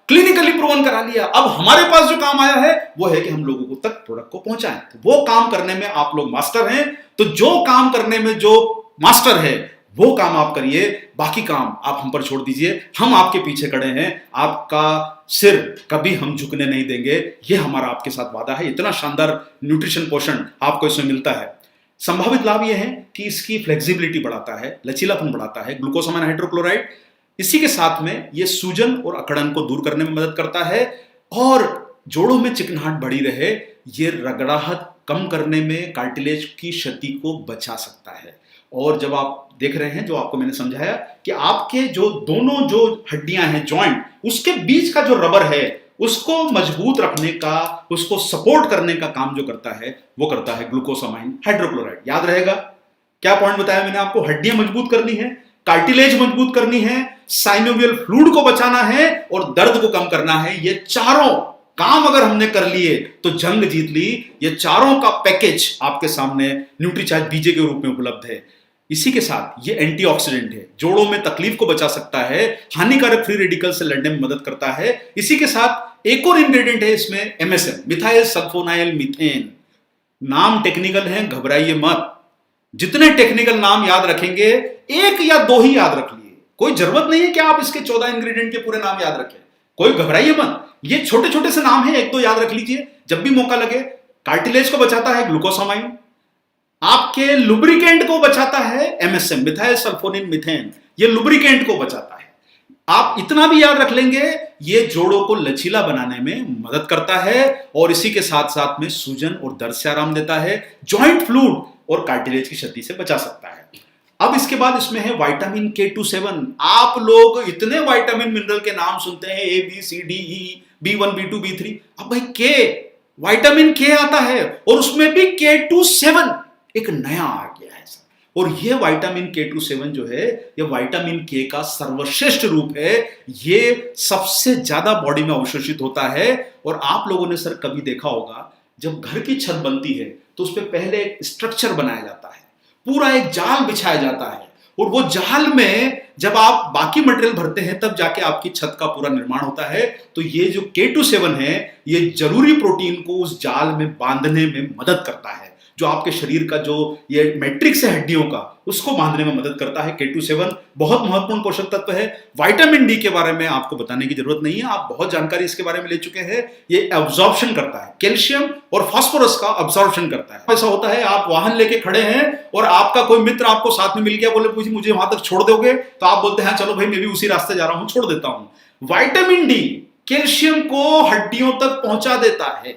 क्लिनिकली प्रूवन करा लिया। अब हमारे पास जो काम आया है वो है कि हम लोगों को तक प्रोडक्ट को पहुंचाएं। तो वो काम करने में आप लोग मास्टर हैं, तो जो काम करने में जो मास्टर है वो काम आप करिए, बाकी काम आप हम पर छोड़ दीजिए। हम आपके पीछे खड़े हैं, आपका सिर कभी हम झुकने नहीं देंगे, ये हमारा आपके साथ वादा है। इतना शानदार न्यूट्रिशन पोषण आपको इसमें मिलता है। संभावित लाभ ये है कि इसकी फ्लेक्सिबिलिटी बढ़ाता है, लचीलापन बढ़ाता है, ग्लूकोसामाइन हाइड्रोक्लोराइड। इसी के साथ में ये सूजन और अकड़न को दूर करने में मदद करता है और जोड़ों में चिकनाहट बढ़ी रहे, ये रगड़ाहट कम करने में, कार्टिलेज की क्षति को बचा सकता है। और जब आप देख रहे हैं, जो आपको मैंने समझाया कि आपके जो दोनों जो हड्डियां हैं, जॉइंट, उसके बीच का जो रबर है उसको मजबूत रखने का, उसको सपोर्ट करने का काम जो करता है वो करता है ग्लूकोसामाइन हाइड्रोक्लोराइड। याद रहेगा क्या पॉइंट बताया मैंने आपको? हड्डियां मजबूत करनी है, कार्टिलेज मजबूत करनी है, साइनोवियल फ्लूइड को बचाना है और दर्द को कम करना है। ये चारों काम अगर हमने कर लिए तो जंग जीत ली। ये चारों का पैकेज आपके सामने न्यूट्रीचार्ज बीजे के रूप में उपलब्ध है। इसी के साथ ये एंटीऑक्सीडेंट है, जोड़ों में तकलीफ को बचा सकता है, हानिकारक फ्री रेडिकल से लड़ने में मदद करता है। इसी के साथ एक और इंग्रेडिएंट है इसमें, MSM, मिथाइल सल्फोनाइल मीथेन। नाम टेक्निकल है, घबराइए मत। जितने टेक्निकल नाम याद रखेंगे, एक या दो ही याद रख लिए, कोई जरूरत नहीं है कि आप इसके 14 इंग्रेडिएंट के पूरे नाम याद रखें। कोई घबराइए मत, ये छोटे छोटे से नाम है, एक दो याद रख लीजिए जब भी मौका लगे। कार्टिलेज को बचाता है ग्लूकोसामाइन, आपके लुब्रिकेंट को बचाता है MSM, मिथाइल सल्फोनिल मीथेन, ये लुब्रिकेंट को बचाता है। आप इतना भी याद रख लेंगे, ये जोड़ों को लचीला बनाने में मदद करता है और इसी के साथ साथ में सूजन और दर्द से आराम देता है, जॉइंट फ्लूइड और कार्टिलेज की क्षति से बचा सकता है। अब इसके बाद इसमें है विटामिन K27। आप लोग इतने विटामिन मिनरल के नाम सुनते हैं, ABCDE, B1 B2 B3, अब भाई K, विटामिन K आता है और उसमें भी K27 एक नया आ गया है सर। और ये विटामिन K27 जो है, ये विटामिन K का सर्वश्रेष्ठ रूप है। ये सबसे ज्यादा बॉडी में अवशोषित होता है। और आप लोगों ने सर कभी देखा होगा, जब घर की छत बनती है तो उस पर पहले एक स्ट्रक्चर बनाया जाता है, पूरा एक जाल बिछाया जाता है, और वो जाल में जब आप बाकी मटेरियल भरते हैं तब जाके आपकी छत का पूरा निर्माण होता है। तो ये जो K27 है, ये जरूरी प्रोटीन को उस जाल में बांधने में मदद करता है। जो आपके शरीर का जो ये मैट्रिक्स है हड्डियों का, उसको बांधने में मदद करता है। K27 बहुत महत्वपूर्ण पोषक तत्व है। विटामिन डी के बारे में आपको बताने की जरूरत नहीं है, आप बहुत जानकारी इसके बारे में ले चुके हैं। ये एब्जॉर्प्शन करता है, कैल्शियम और फास्फोरस का एब्जॉर्प्शन करता है। ऐसा होता है, आप वाहन लेके खड़े हैं और आपका कोई मित्र आपको साथ में मिल गया, बोले मुझे वहां तक छोड़ दोगे, तो आप बोलते हैं चलो भाई मैं भी उसी रास्ते जा रहा हूं, छोड़ देता हूं। विटामिन डी कैल्शियम को हड्डियों तक पहुंचा देता है,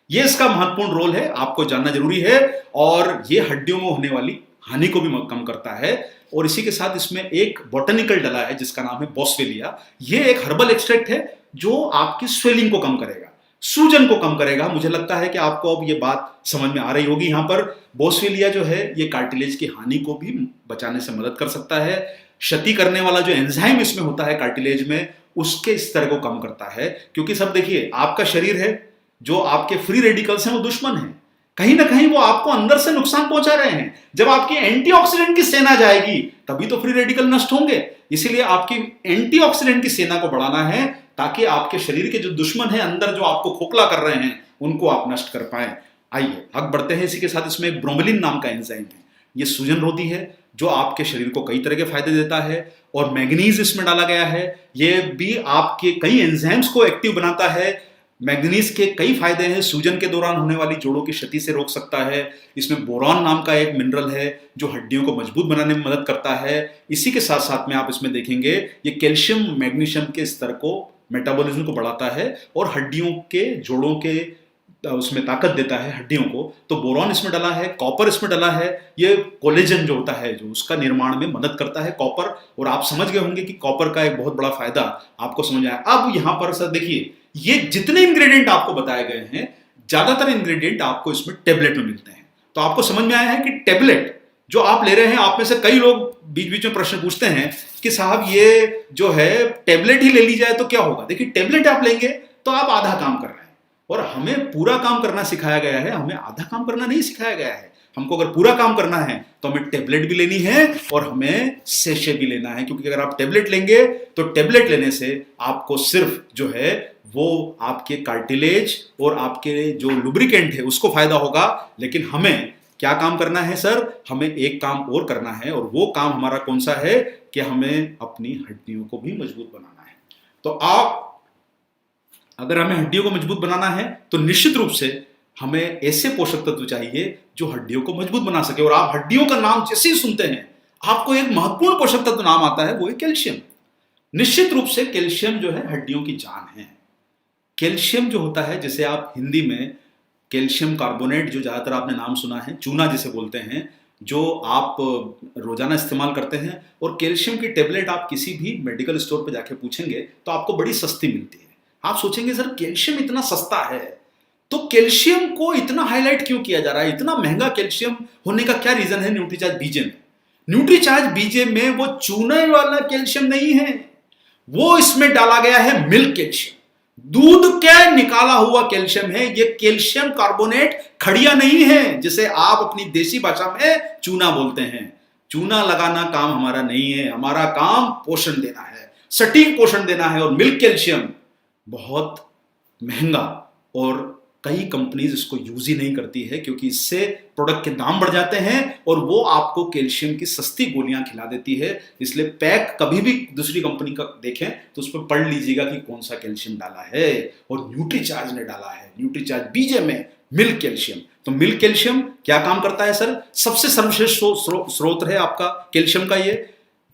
ये इसका महत्वपूर्ण रोल है, आपको जानना जरूरी है। और ये हड्डियों में होने वाली हानि को भी कम करता है। और इसी के साथ इसमें एक बॉटनिकल डला है जिसका नाम है बोस्वेलिया। ये एक हर्बल एक्सट्रैक्ट है जो आपकी स्वेलिंग को कम करेगा, सूजन को कम करेगा। मुझे लगता है कि आपको अब ये बात समझ में आ रही होगी। यहां पर बोस्वेलिया जो है, ये कार्टिलेज की हानि को भी बचाने से मदद कर सकता है। क्षति करने वाला जो एंजाइम इसमें होता है कार्टिलेज में, उसके स्तर को कम करता है। क्योंकि सब देखिए, आपका शरीर है, जो आपके फ्री रेडिकल्स हैं वो दुश्मन है, कहीं ना कहीं वो आपको अंदर से नुकसान पहुंचा रहे हैं। जब आपकी एंटीऑक्सीडेंट की सेना जाएगी तभी तो फ्री रेडिकल नष्ट होंगे। इसीलिए आपकी एंटीऑक्सीडेंट की सेना को बढ़ाना है, ताकि आपके शरीर के जो दुश्मन है अंदर, जो आपको खोखला कर रहे हैं, उनको आप नष्ट कर पाए। आइए आगे बढ़ते हैं। इसी के साथ इसमें एक ब्रोमेलिन नाम का एंजाइम है, ये सूजन रोधी है, जो आपके शरीर को कई तरह के फायदे देता है। और मैग्नीज इसमें डाला गया है, ये भी आपके कई एंजाइम्स को एक्टिव बनाता है। मैग्नीज के कई फायदे हैं, सूजन के दौरान होने वाली जोड़ों की क्षति से रोक सकता है। इसमें बोरॉन नाम का एक मिनरल है जो हड्डियों को मजबूत बनाने में मदद करता है। इसी के साथ साथ में आप इसमें देखेंगे, ये कैल्शियम मैग्नीशियम के स्तर को, मेटाबॉलिज्म को बढ़ाता है और हड्डियों के जोड़ों के उसमें ताकत देता है हड्डियों को। तो बोरॉन इसमें डला है, कॉपर इसमें डला है, ये कोलेजन जो होता है, जो उसका निर्माण में मदद करता है कॉपर। और आप समझ गए होंगे कि कॉपर का एक बहुत बड़ा फायदा आपको समझ आया। अब यहां पर सर देखिए, ये जितने इंग्रेडिएंट आपको बताए गए हैं, ज्यादातर इंग्रेडिएंट आपको इसमें टेबलेट में मिलते हैं। तो आपको समझ में आया है कि टेबलेट जो आप ले रहे हैं, आप में से कई लोग बीच बीच में प्रश्न पूछते हैं कि साहब ये जो है टेबलेट ही ले ली जाए तो क्या होगा। देखिए, टेबलेट आप लेंगे तो आप आधा काम कर रहे हैं, और हमें पूरा काम करना सिखाया गया है, हमें आधा काम करना नहीं सिखाया गया है। हमको अगर पूरा काम करना है तो हमें टेबलेट भी लेनी है और हमें सेशे भी लेना है, क्योंकि अगर आप टेबलेट लेंगे तो टेबलेट लेने से आपको सिर्फ जो है वो आपके कार्टिलेज और आपके जो लुब्रिकेंट है उसको फायदा होगा, लेकिन हमें क्या काम करना है सर? हमें एक काम और करना है, और वो काम हमारा कौन सा है कि हमें अपनी हड्डियों को भी मजबूत बनाना है। तो आप अगर हमें हड्डियों को मजबूत बनाना है तो निश्चित रूप से हमें ऐसे पोषक तत्व चाहिए जो हड्डियों को मजबूत बना सके। और आप हड्डियों का नाम जैसे ही सुनते हैं आपको एक महत्वपूर्ण पोषक तत्व नाम आता है, वो है कैल्शियम। निश्चित रूप से कैल्शियम जो है हड्डियों की जान है। कैल्शियम जो होता है, जैसे आप हिंदी में कैल्शियम कार्बोनेट, जो ज्यादातर आपने नाम सुना है, चूना जिसे बोलते हैं, जो आप रोजाना इस्तेमाल करते हैं, और कैल्शियम की टेबलेट आप किसी भी मेडिकल स्टोर पर जाके पूछेंगे तो आपको बड़ी सस्ती मिलती है। आप सोचेंगे सर कैल्शियम इतना सस्ता है तो कैल्शियम को इतना हाईलाइट क्यों किया जा रहा है, इतना महंगा कैल्शियम होने का क्या रीजन है न्यूट्रीचार्ज बीजे में? न्यूट्रीचार्ज बीजे में वो चूने वाला कैल्शियम नहीं है, वो इसमें डाला गया है मिल्क कैल्शियम, दूध के निकाला हुआ कैल्शियम है। ये कैल्शियम कार्बोनेट खड़िया नहीं है, जिसे आप अपनी देसी भाषा में चूना बोलते हैं। चूना लगाना काम हमारा नहीं है, हमारा काम पोषण देना है, सटीक पोषण देना है। और मिल्क कैल्शियम बहुत महंगा, और कई कंपनीज इसको यूज ही नहीं करती है, क्योंकि इससे प्रोडक्ट के दाम बढ़ जाते हैं और वो आपको कैल्शियम की सस्ती गोलियां खिला देती है। इसलिए पैक कभी भी दूसरी कंपनी का देखें तो उस पर पढ़ लीजिएगा कि कौन सा कैल्शियम डाला है, और न्यूट्रीचार्ज ने डाला है, न्यूट्रीचार्ज बीजे में मिल्क कैल्शियम। तो मिल्क कैल्शियम क्या काम करता है सर? सबसे सर्वश्रेष्ठ स्रोत है आपका कैल्शियम का। ये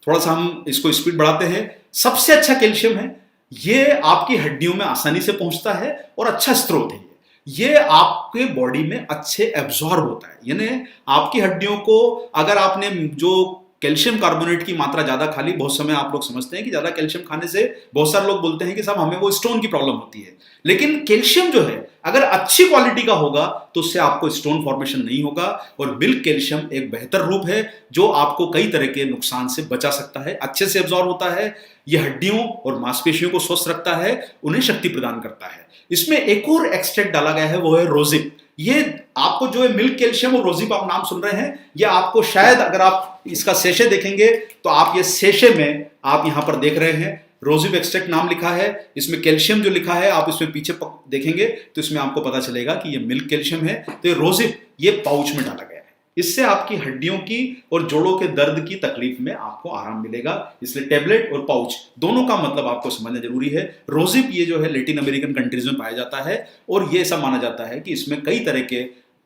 थोड़ा सा हम इसको स्पीड बढ़ाते हैं। सबसे अच्छा कैल्शियम है, ये आपकी हड्डियों में आसानी से पहुंचता है और अच्छा स्रोत है। ये आपके बॉडी में अच्छे एब्जॉर्ब होता है, यानी आपकी हड्डियों को, अगर आपने जो कैल्शियम कार्बोनेट की मात्रा ज्यादा खा ली, बहुत समय आप लोग समझते हैं कि ज्यादा कैल्शियम खाने से, बहुत सारे लोग बोलते हैं कि साहब हमें वो स्टोन की प्रॉब्लम होती है, लेकिन कैल्शियम जो है अगर अच्छी क्वालिटी का होगा तो उससे आपको स्टोन फॉर्मेशन नहीं होगा। और मिल्क कैल्शियम एक बेहतर रूप है जो आपको कई तरह के नुकसान से बचा सकता है, अच्छे से एब्जॉर्ब होता है। यह हड्डियों और मांसपेशियों को स्वस्थ रखता है, उन्हें शक्ति प्रदान करता है। इसमें एक और एक्सट्रैक्ट डाला गया है, वो है रोजिप। ये आपको जो है मिल्क कैल्शियम और रोजिप आप नाम सुन रहे हैं, ये आपको शायद अगर आप इसका सेशे देखेंगे तो आप ये सेशे में आप यहां पर देख रहे हैं रोजिप एक्सट्रैक्ट नाम लिखा है, इसमें कैल्शियम जो लिखा है आप इसमें पीछे देखेंगे तो इसमें आपको पता चलेगा कि ये मिल्क कैल्शियम है। तो ये रोजिप ये पाउच में डाला गया है, इससे आपकी हड्डियों की और जोड़ों के दर्द की तकलीफ में आपको आराम मिलेगा। इसलिए टेबलेट और पाउच दोनों का मतलब आपको समझना जरूरी है। रोजिप ये जो है लैटिन अमेरिकन कंट्रीज में पाया जाता है, और ये ऐसा माना जाता है कि इसमें कई तरह के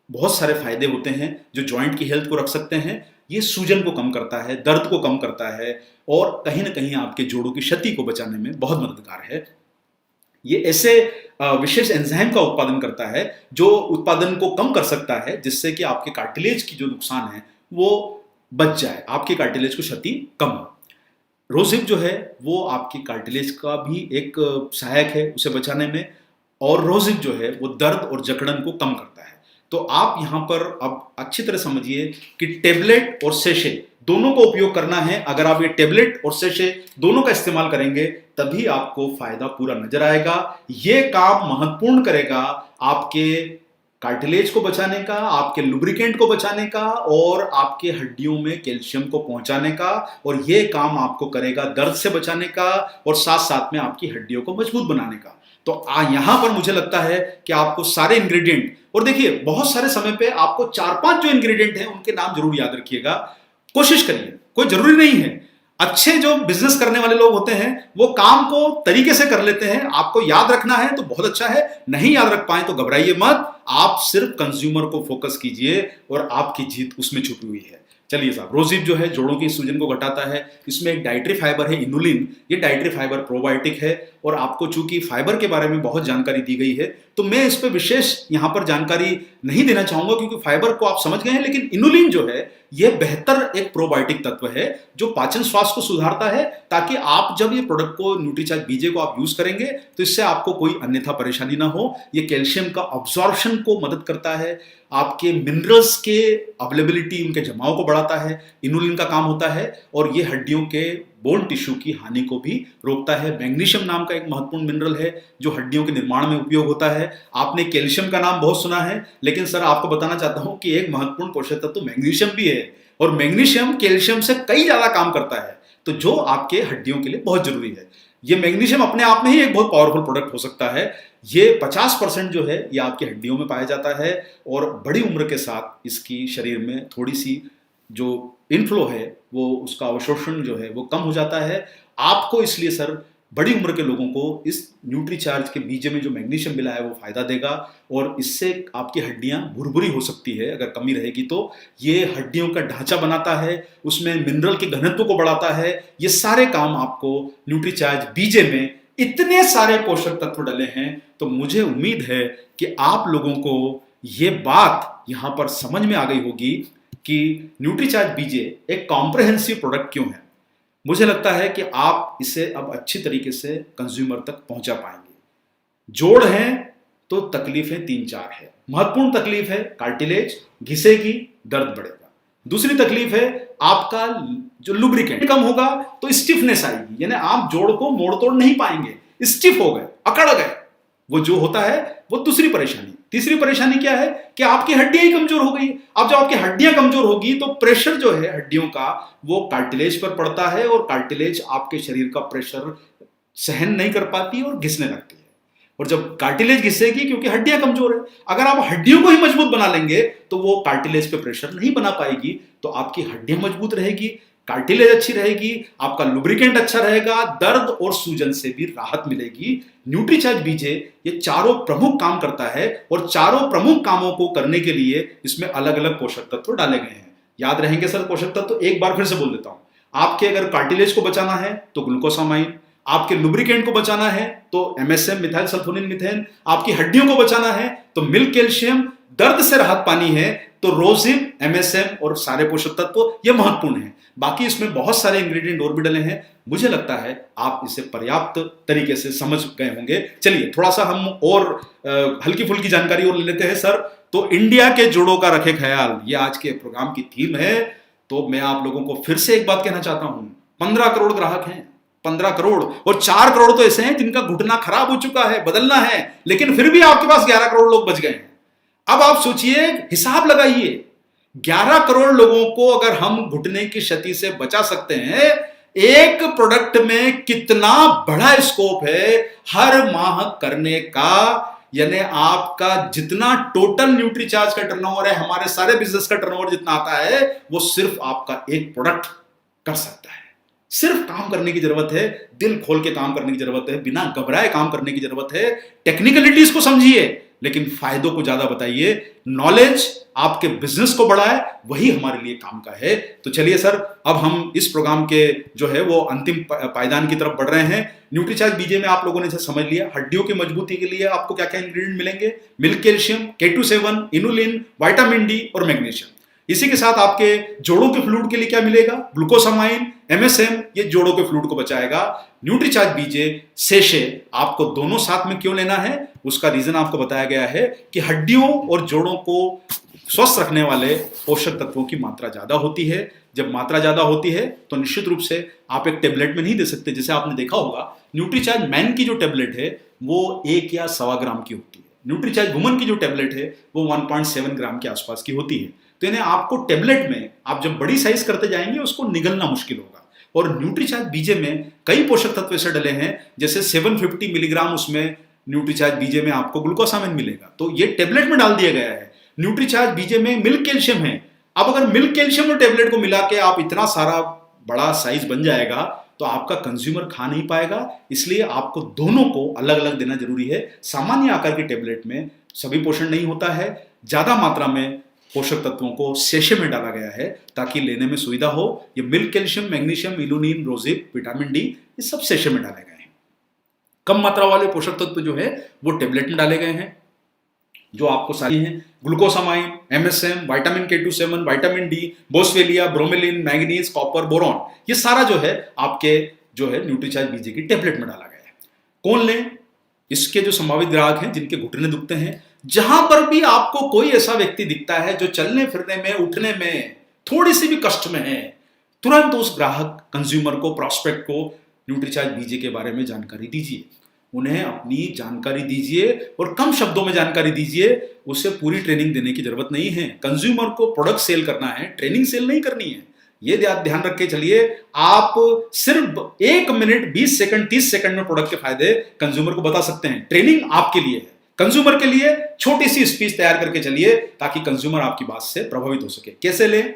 बहुत सारे फायदे होते हैं जो जॉइंट की हेल्थ को रख सकते हैं। ये सूजन को कम करता है, दर्द को कम करता है, और कहीं ना कहीं आपके जोड़ों की क्षति को बचाने में बहुत मददगार है। ये ऐसे विशेष एंजाइम का उत्पादन करता है जो उत्पादन को कम कर सकता है, जिससे कि आपके कार्टिलेज की जो नुकसान है वो बच जाए, आपके कार्टिलेज को क्षति कम हो। रोजिप जो है वो आपकी कार्टिलेज का भी एक सहायक है उसे बचाने में, और रोजिप जो है वो दर्द और जकड़न को कम करता है। तो आप यहां पर अब अच्छी तरह समझिए कि टेबलेट और सेशे दोनों को उपयोग करना है। अगर आप ये टेबलेट और सेशे दोनों का इस्तेमाल करेंगे तभी आपको फायदा पूरा नजर आएगा। ये काम महत्वपूर्ण करेगा आपके कार्टिलेज को बचाने का, आपके लुब्रिकेंट को बचाने का, और आपके हड्डियों में कैल्शियम को पहुंचाने का, और ये काम आपको करेगा दर्द से बचाने का, और साथ साथ में आपकी हड्डियों को मजबूत बनाने का। तो यहां पर मुझे लगता है कि आपको सारे इंग्रेडिएंट, और देखिए बहुत सारे समय पे आपको 4-5 जो इंग्रेडिएंट हैं उनके नाम जरूर याद रखिएगा, कोशिश करिए, कोई जरूरी नहीं है। अच्छे जो बिजनेस करने वाले लोग होते हैं वो काम को तरीके से कर लेते हैं, आपको याद रखना है तो बहुत अच्छा है, नहीं याद रख पाए तो घबराइए मत, आप सिर्फ कंज्यूमर को फोकस कीजिए और आपकी जीत उसमें छुपी हुई है। चलिए साहब, रोजिप जो है जोड़ों की सूजन को घटाता है, इसमें एक डाइटरी फाइबर है इनुलिन, ये डाइटरी फाइबर प्रोबायोटिक है, और आपको चूंकि फाइबर के बारे में बहुत जानकारी दी गई है तो मैं इस पर विशेष यहां पर जानकारी नहीं देना चाहूंगा, क्योंकि फाइबर को आप समझ गए हैं। लेकिन इनुलिन जो है यह बेहतर एक प्रोबायोटिक तत्व है जो पाचन स्वास्थ्य को सुधारता है, ताकि आप जब ये प्रोडक्ट को न्यूट्रीचार्ज बीजे को आप यूज करेंगे तो इससे आपको कोई अन्यथा परेशानी ना हो। ये कैल्शियम का अब्जॉर्प्शन को मदद करता है, आपके मिनरल्स के अवेलेबिलिटी, उनके जमाव को बढ़ाता है, इनुलिन का काम होता है, और ये हड्डियों के बोन टिश्यू की हानि को भी रोकता है। मैग्नीशियम नाम का एक महत्वपूर्ण मिनरल है जो हड्डियों के निर्माण में उपयोग होता है। आपने कैल्शियम का नाम बहुत सुना है, लेकिन सर आपको बताना चाहता हूं कि एक महत्वपूर्ण पोषक तत्व मैग्नीशियम भी है, और मैग्नीशियम कैल्शियम से कई ज्यादा काम करता है, तो जो आपके हड्डियों के लिए बहुत जरूरी है। ये मैग्नीशियम अपने आप में ही एक बहुत पावरफुल प्रोडक्ट हो सकता है। ये 50% जो है ये आपकी हड्डियों में पाया जाता है, और बड़ी उम्र के साथ इसकी शरीर में थोड़ी सी जो इनफ्लो है वो उसका अवशोषण जो है वो कम हो जाता है। आपको इसलिए सर बड़ी उम्र के लोगों को इस न्यूट्रीचार्ज के बीजे में जो मैग्नीशियम मिला है वो फायदा देगा, और इससे आपकी हड्डियां भुरभुरी हो सकती है अगर कमी रहेगी तो। ये हड्डियों का ढांचा बनाता है, उसमें मिनरल के घनत्व को बढ़ाता है। ये सारे काम आपको न्यूट्रीचार्ज बीजे में इतने सारे पोषक तत्व डले हैं, तो मुझे उम्मीद है कि आप लोगों को ये बात यहां पर समझ में आ गई होगी कि न्यूट्रीचार्ज बीजे एक कॉम्प्रहेंसिव प्रोडक्ट क्यों है। मुझे लगता है कि आप इसे अब अच्छी तरीके से कंज्यूमर तक पहुंचा पाएंगे। जोड़ हैं तो तकलीफें 3-4 है। महत्वपूर्ण तकलीफ है कार्टिलेज घिसेगी, दर्द बढ़ेगा। दूसरी तकलीफ है आपका जो लुब्रिकेंट कम होगा तो स्टिफनेस आएगी, यानी आप जोड़ को मोड़ तोड़ नहीं पाएंगे, स्टिफ हो गए, अकड़ गए, वो जो होता है वो दूसरी परेशानी। तीसरी परेशानी क्या है कि आपकी हड्डियां ही कमजोर हो गई। अब जब आपकी हड्डियां कमजोर होगी तो प्रेशर जो है हड्डियों का वो कार्टिलेज पर पड़ता है, और कार्टिलेज आपके शरीर का प्रेशर सहन नहीं कर पाती और घिसने लगती है। और जब कार्टिलेज घिसेगी, क्योंकि हड्डियां कमजोर है, अगर आप हड्डियों को ही मजबूत बना लेंगे तो वो कार्टिलेज पे प्रेशर नहीं बना पाएगी, तो आपकी हड्डियां मजबूत रहेगी, कार्टिलेज अच्छी रहेगी, आपका लुब्रिकेंट अच्छा रहेगा, दर्द और सूजन से भी राहत मिलेगी। न्यूट्रीचार्ज बीजे ये चारों प्रमुख काम करता है, और चारों प्रमुख कामों को करने के लिए इसमें अलग अलग पोषक तत्व डाले गए हैं। याद रहेंगे सर पोषक तत्व, एक बार फिर से बोल देता हूं। आपके अगर कार्टिलेज को बचाना है तो ग्लूकोसामाइन, आपके लुब्रिकेंट को बचाना है तो MSM मिथाइल सल्फोनिल मीथेन, आपकी हड्डियों को बचाना है तो मिल्क कैल्शियम, दर्द से राहत पानी है तो रोजिब, MSM और सारे पोषक तत्व ये महत्वपूर्ण है। बाकी इसमें बहुत सारे इंग्रेडिएंट और भी डले हैं। मुझे लगता है आप इसे पर्याप्त तरीके से समझ गए होंगे। चलिए थोड़ा सा हम और हल्की फुल्की जानकारी और ले लेते हैं सर। तो इंडिया के जोड़ों का रखे ख्याल, ये आज के प्रोग्राम की थीम है। तो मैं आप लोगों को फिर से एक बात कहना चाहता हूं, 15 करोड़ ग्राहक हैं, 15 करोड़, और 4 करोड़ तो ऐसे हैं जिनका घुटना खराब हो चुका है, बदलना है, लेकिन फिर भी आपके पास 11 करोड़ लोग बच गए हैं। अब आप सोचिए, हिसाब लगाइए, 11 करोड़ लोगों को अगर हम घुटने की क्षति से बचा सकते हैं, एक प्रोडक्ट में कितना बड़ा स्कोप है हर माह करने का। यानी आपका जितना टोटल न्यूट्रीचार्ज का टर्नओवर है, हमारे सारे बिजनेस का टर्नओवर जितना आता है, वो सिर्फ आपका एक प्रोडक्ट कर सकता है। सिर्फ काम करने की जरूरत है, दिल खोल के काम करने की जरूरत है, बिना घबराए काम करने की जरूरत है। टेक्निकलिटीज को समझिए, लेकिन फायदों को ज्यादा बताइए। नॉलेज आपके बिजनेस को बढ़ाए, वही हमारे लिए काम का है। तो चलिए सर, अब हम इस प्रोग्राम के जो है वो अंतिम पायदान की तरफ बढ़ रहे हैं। न्यूट्रीचार्ज बीजे में आप लोगों ने इसे समझ लिया, हड्डियों की मजबूती के लिए आपको क्या क्या इंग्रेडिएंट मिलेंगे, milk calcium, K27, inulin, vitamin D और मैग्नीशियम। इसी के साथ आपके जोड़ों के फ्लूइड के लिए क्या मिलेगा, ग्लूकोसामाइन, MSM, ये जोड़ों के फ्लूइड को बचाएगा। न्यूट्रीचार्ज बीजे, सेशे, आपको दोनों साथ में क्यों लेना है, उसका रीजन आपको बताया गया है कि हड्डियों और जोड़ों को स्वस्थ रखने वाले पोषक तत्वों की मात्रा ज्यादा होती है। जब मात्रा ज्यादा होती है तो निश्चित रूप से आप एक टेबलेट में नहीं दे सकते। जैसे आपने देखा होगा, न्यूट्रीचार्ज मैन की जो टेबलेट है वो 1 या 1.25 ग्राम की होती है, न्यूट्रीचार्ज वुमन की जो टेबलेट है वो 1.7 ग्राम के आसपास की होती है। तो यानी आपको टेबलेट में आप जब बड़ी साइज करते जाएंगे उसको निगलना मुश्किल होगा। और न्यूट्रीचार्ज बीजे में कई पोषक तत्व ऐसे डले हैं, जैसे 750 मिलीग्राम उसमें न्यूट्रीचार्ज बीजे में आपको ग्लूकोसामाइन मिलेगा, तो ये टेबलेट में डाल दिया गया है। न्यूट्रीचार्ज बीजे में मिल्क कैल्शियम है। अब अगर मिल्क कैल्शियम और टेबलेट को मिला के आप इतना सारा बड़ा साइज बन जाएगा तो आपका कंज्यूमर खा नहीं पाएगा, इसलिए आपको दोनों को अलग अलग देना जरूरी है। सामान्य आकार के टेबलेट में सभी पोषण नहीं होता है, ज्यादा मात्रा में पोषक तत्वों को सेशे में डाला गया है ताकि लेने में सुविधा हो। ये मिल्क कैल्शियम, मैग्नीशियम, इल्यूमिन, रोजिब, विटामिन डी, ये सब सेशे में डाले गए हैं। कम मात्रा वाले पोषक तत्व जो है वो टेबलेट में डाले गए हैं, जो आपको सारी हैं, glucosamine, MSM, vitamin K27, vitamin D, boswellia, bromelain, manganese, copper, boron, ये सारा जो है आपके जो है न्यूट्रीचार्ज बीजे की टेबलेट में डाला गया है। कौन लें? इसके जो संभावित ग्राहक हैं जिनके घुटने दुखते हैं। जहां पर भी आपको कोई ऐसा व्यक्ति दिखता है जो चलने फिरने में, उठने में थोड़ी सी भी कष्ट में है, तुरंत उस ग्राहक कंज्यूमर को, प्रॉस्पेक्ट को न्यूट्रीचार्ज बीजे के बारे में जानकारी दीजिए, उन्हें अपनी जानकारी दीजिए और कम शब्दों में जानकारी दीजिए। उसे पूरी ट्रेनिंग देने की जरूरत नहीं है। कंज्यूमर को प्रोडक्ट सेल करना है, ट्रेनिंग सेल नहीं करनी है। ये ध्यान रख के चलिए। आप सिर्फ 1 मिनट 20 सेकंड 30 सेकंड में प्रोडक्ट के फायदे कंज्यूमर को बता सकते हैं। ट्रेनिंग आपके लिए है, कंज्यूमर के लिए छोटी सी स्पीच तैयार करके चलिए ताकि कंज्यूमर आपकी बात से प्रभावित हो सके। कैसे लें?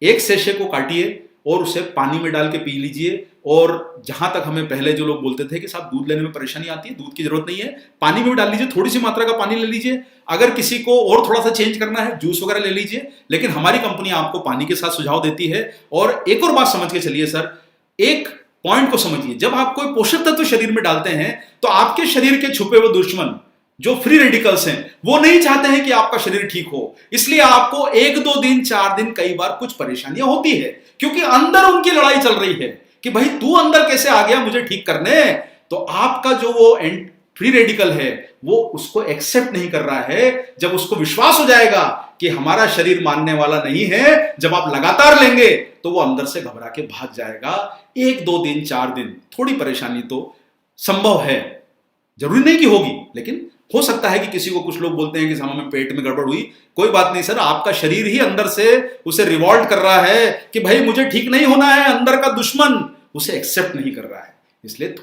एक सेशे को काटिए और उसे पानी में डाल के पी लीजिए। और जहां तक हमें पहले जो लोग बोलते थे कि साहब दूध लेने में परेशानी आती है, दूध की जरूरत नहीं है, पानी में डाल लीजिए, थोड़ी सी मात्रा का पानी ले लीजिए। अगर किसी को और थोड़ा सा चेंज करना है, जूस वगैरह ले लीजिए। लेकिन हमारी कंपनी आपको पानी के साथ सुझाव देती है। और एक और बात समझ के चलिए सर, एक पॉइंट को समझिए, जब आप कोई पोषक तत्व शरीर में डालते हैं तो आपके शरीर के छुपे हुए दुश्मन जो फ्री रेडिकल्स हैं वो नहीं चाहते हैं कि आपका शरीर ठीक हो। इसलिए आपको 1-2 दिन 4 दिन कई बार कुछ परेशानियां होती है, क्योंकि अंदर उनकी लड़ाई चल रही है कि भाई तू अंदर कैसे आ गया मुझे ठीक करने। तो आपका जो वो फ्री रेडिकल है वो उसको एक्सेप्ट नहीं कर रहा है। जब उसको विश्वास हो जाएगा कि हमारा शरीर मानने वाला नहीं है, जब आप लगातार लेंगे तो वो अंदर से घबरा के भाग जाएगा। 1-2 दिन 4 दिन थोड़ी परेशानी तो संभव है, जरूरी नहीं कि होगी, लेकिन हो सकता है कि किसी को, कुछ लोग बोलते हैं कि सामा में पेट में गड़बड़ हुई, कोई बात नहीं सर, आपका शरीर ही अंदर से उसे रिवॉल्ट कर रहा है कि भाई मुझे ठीक नहीं होना है। अंदर का दुश्मन उसे एक्सेप्ट नहीं कर रहा है। इसलिए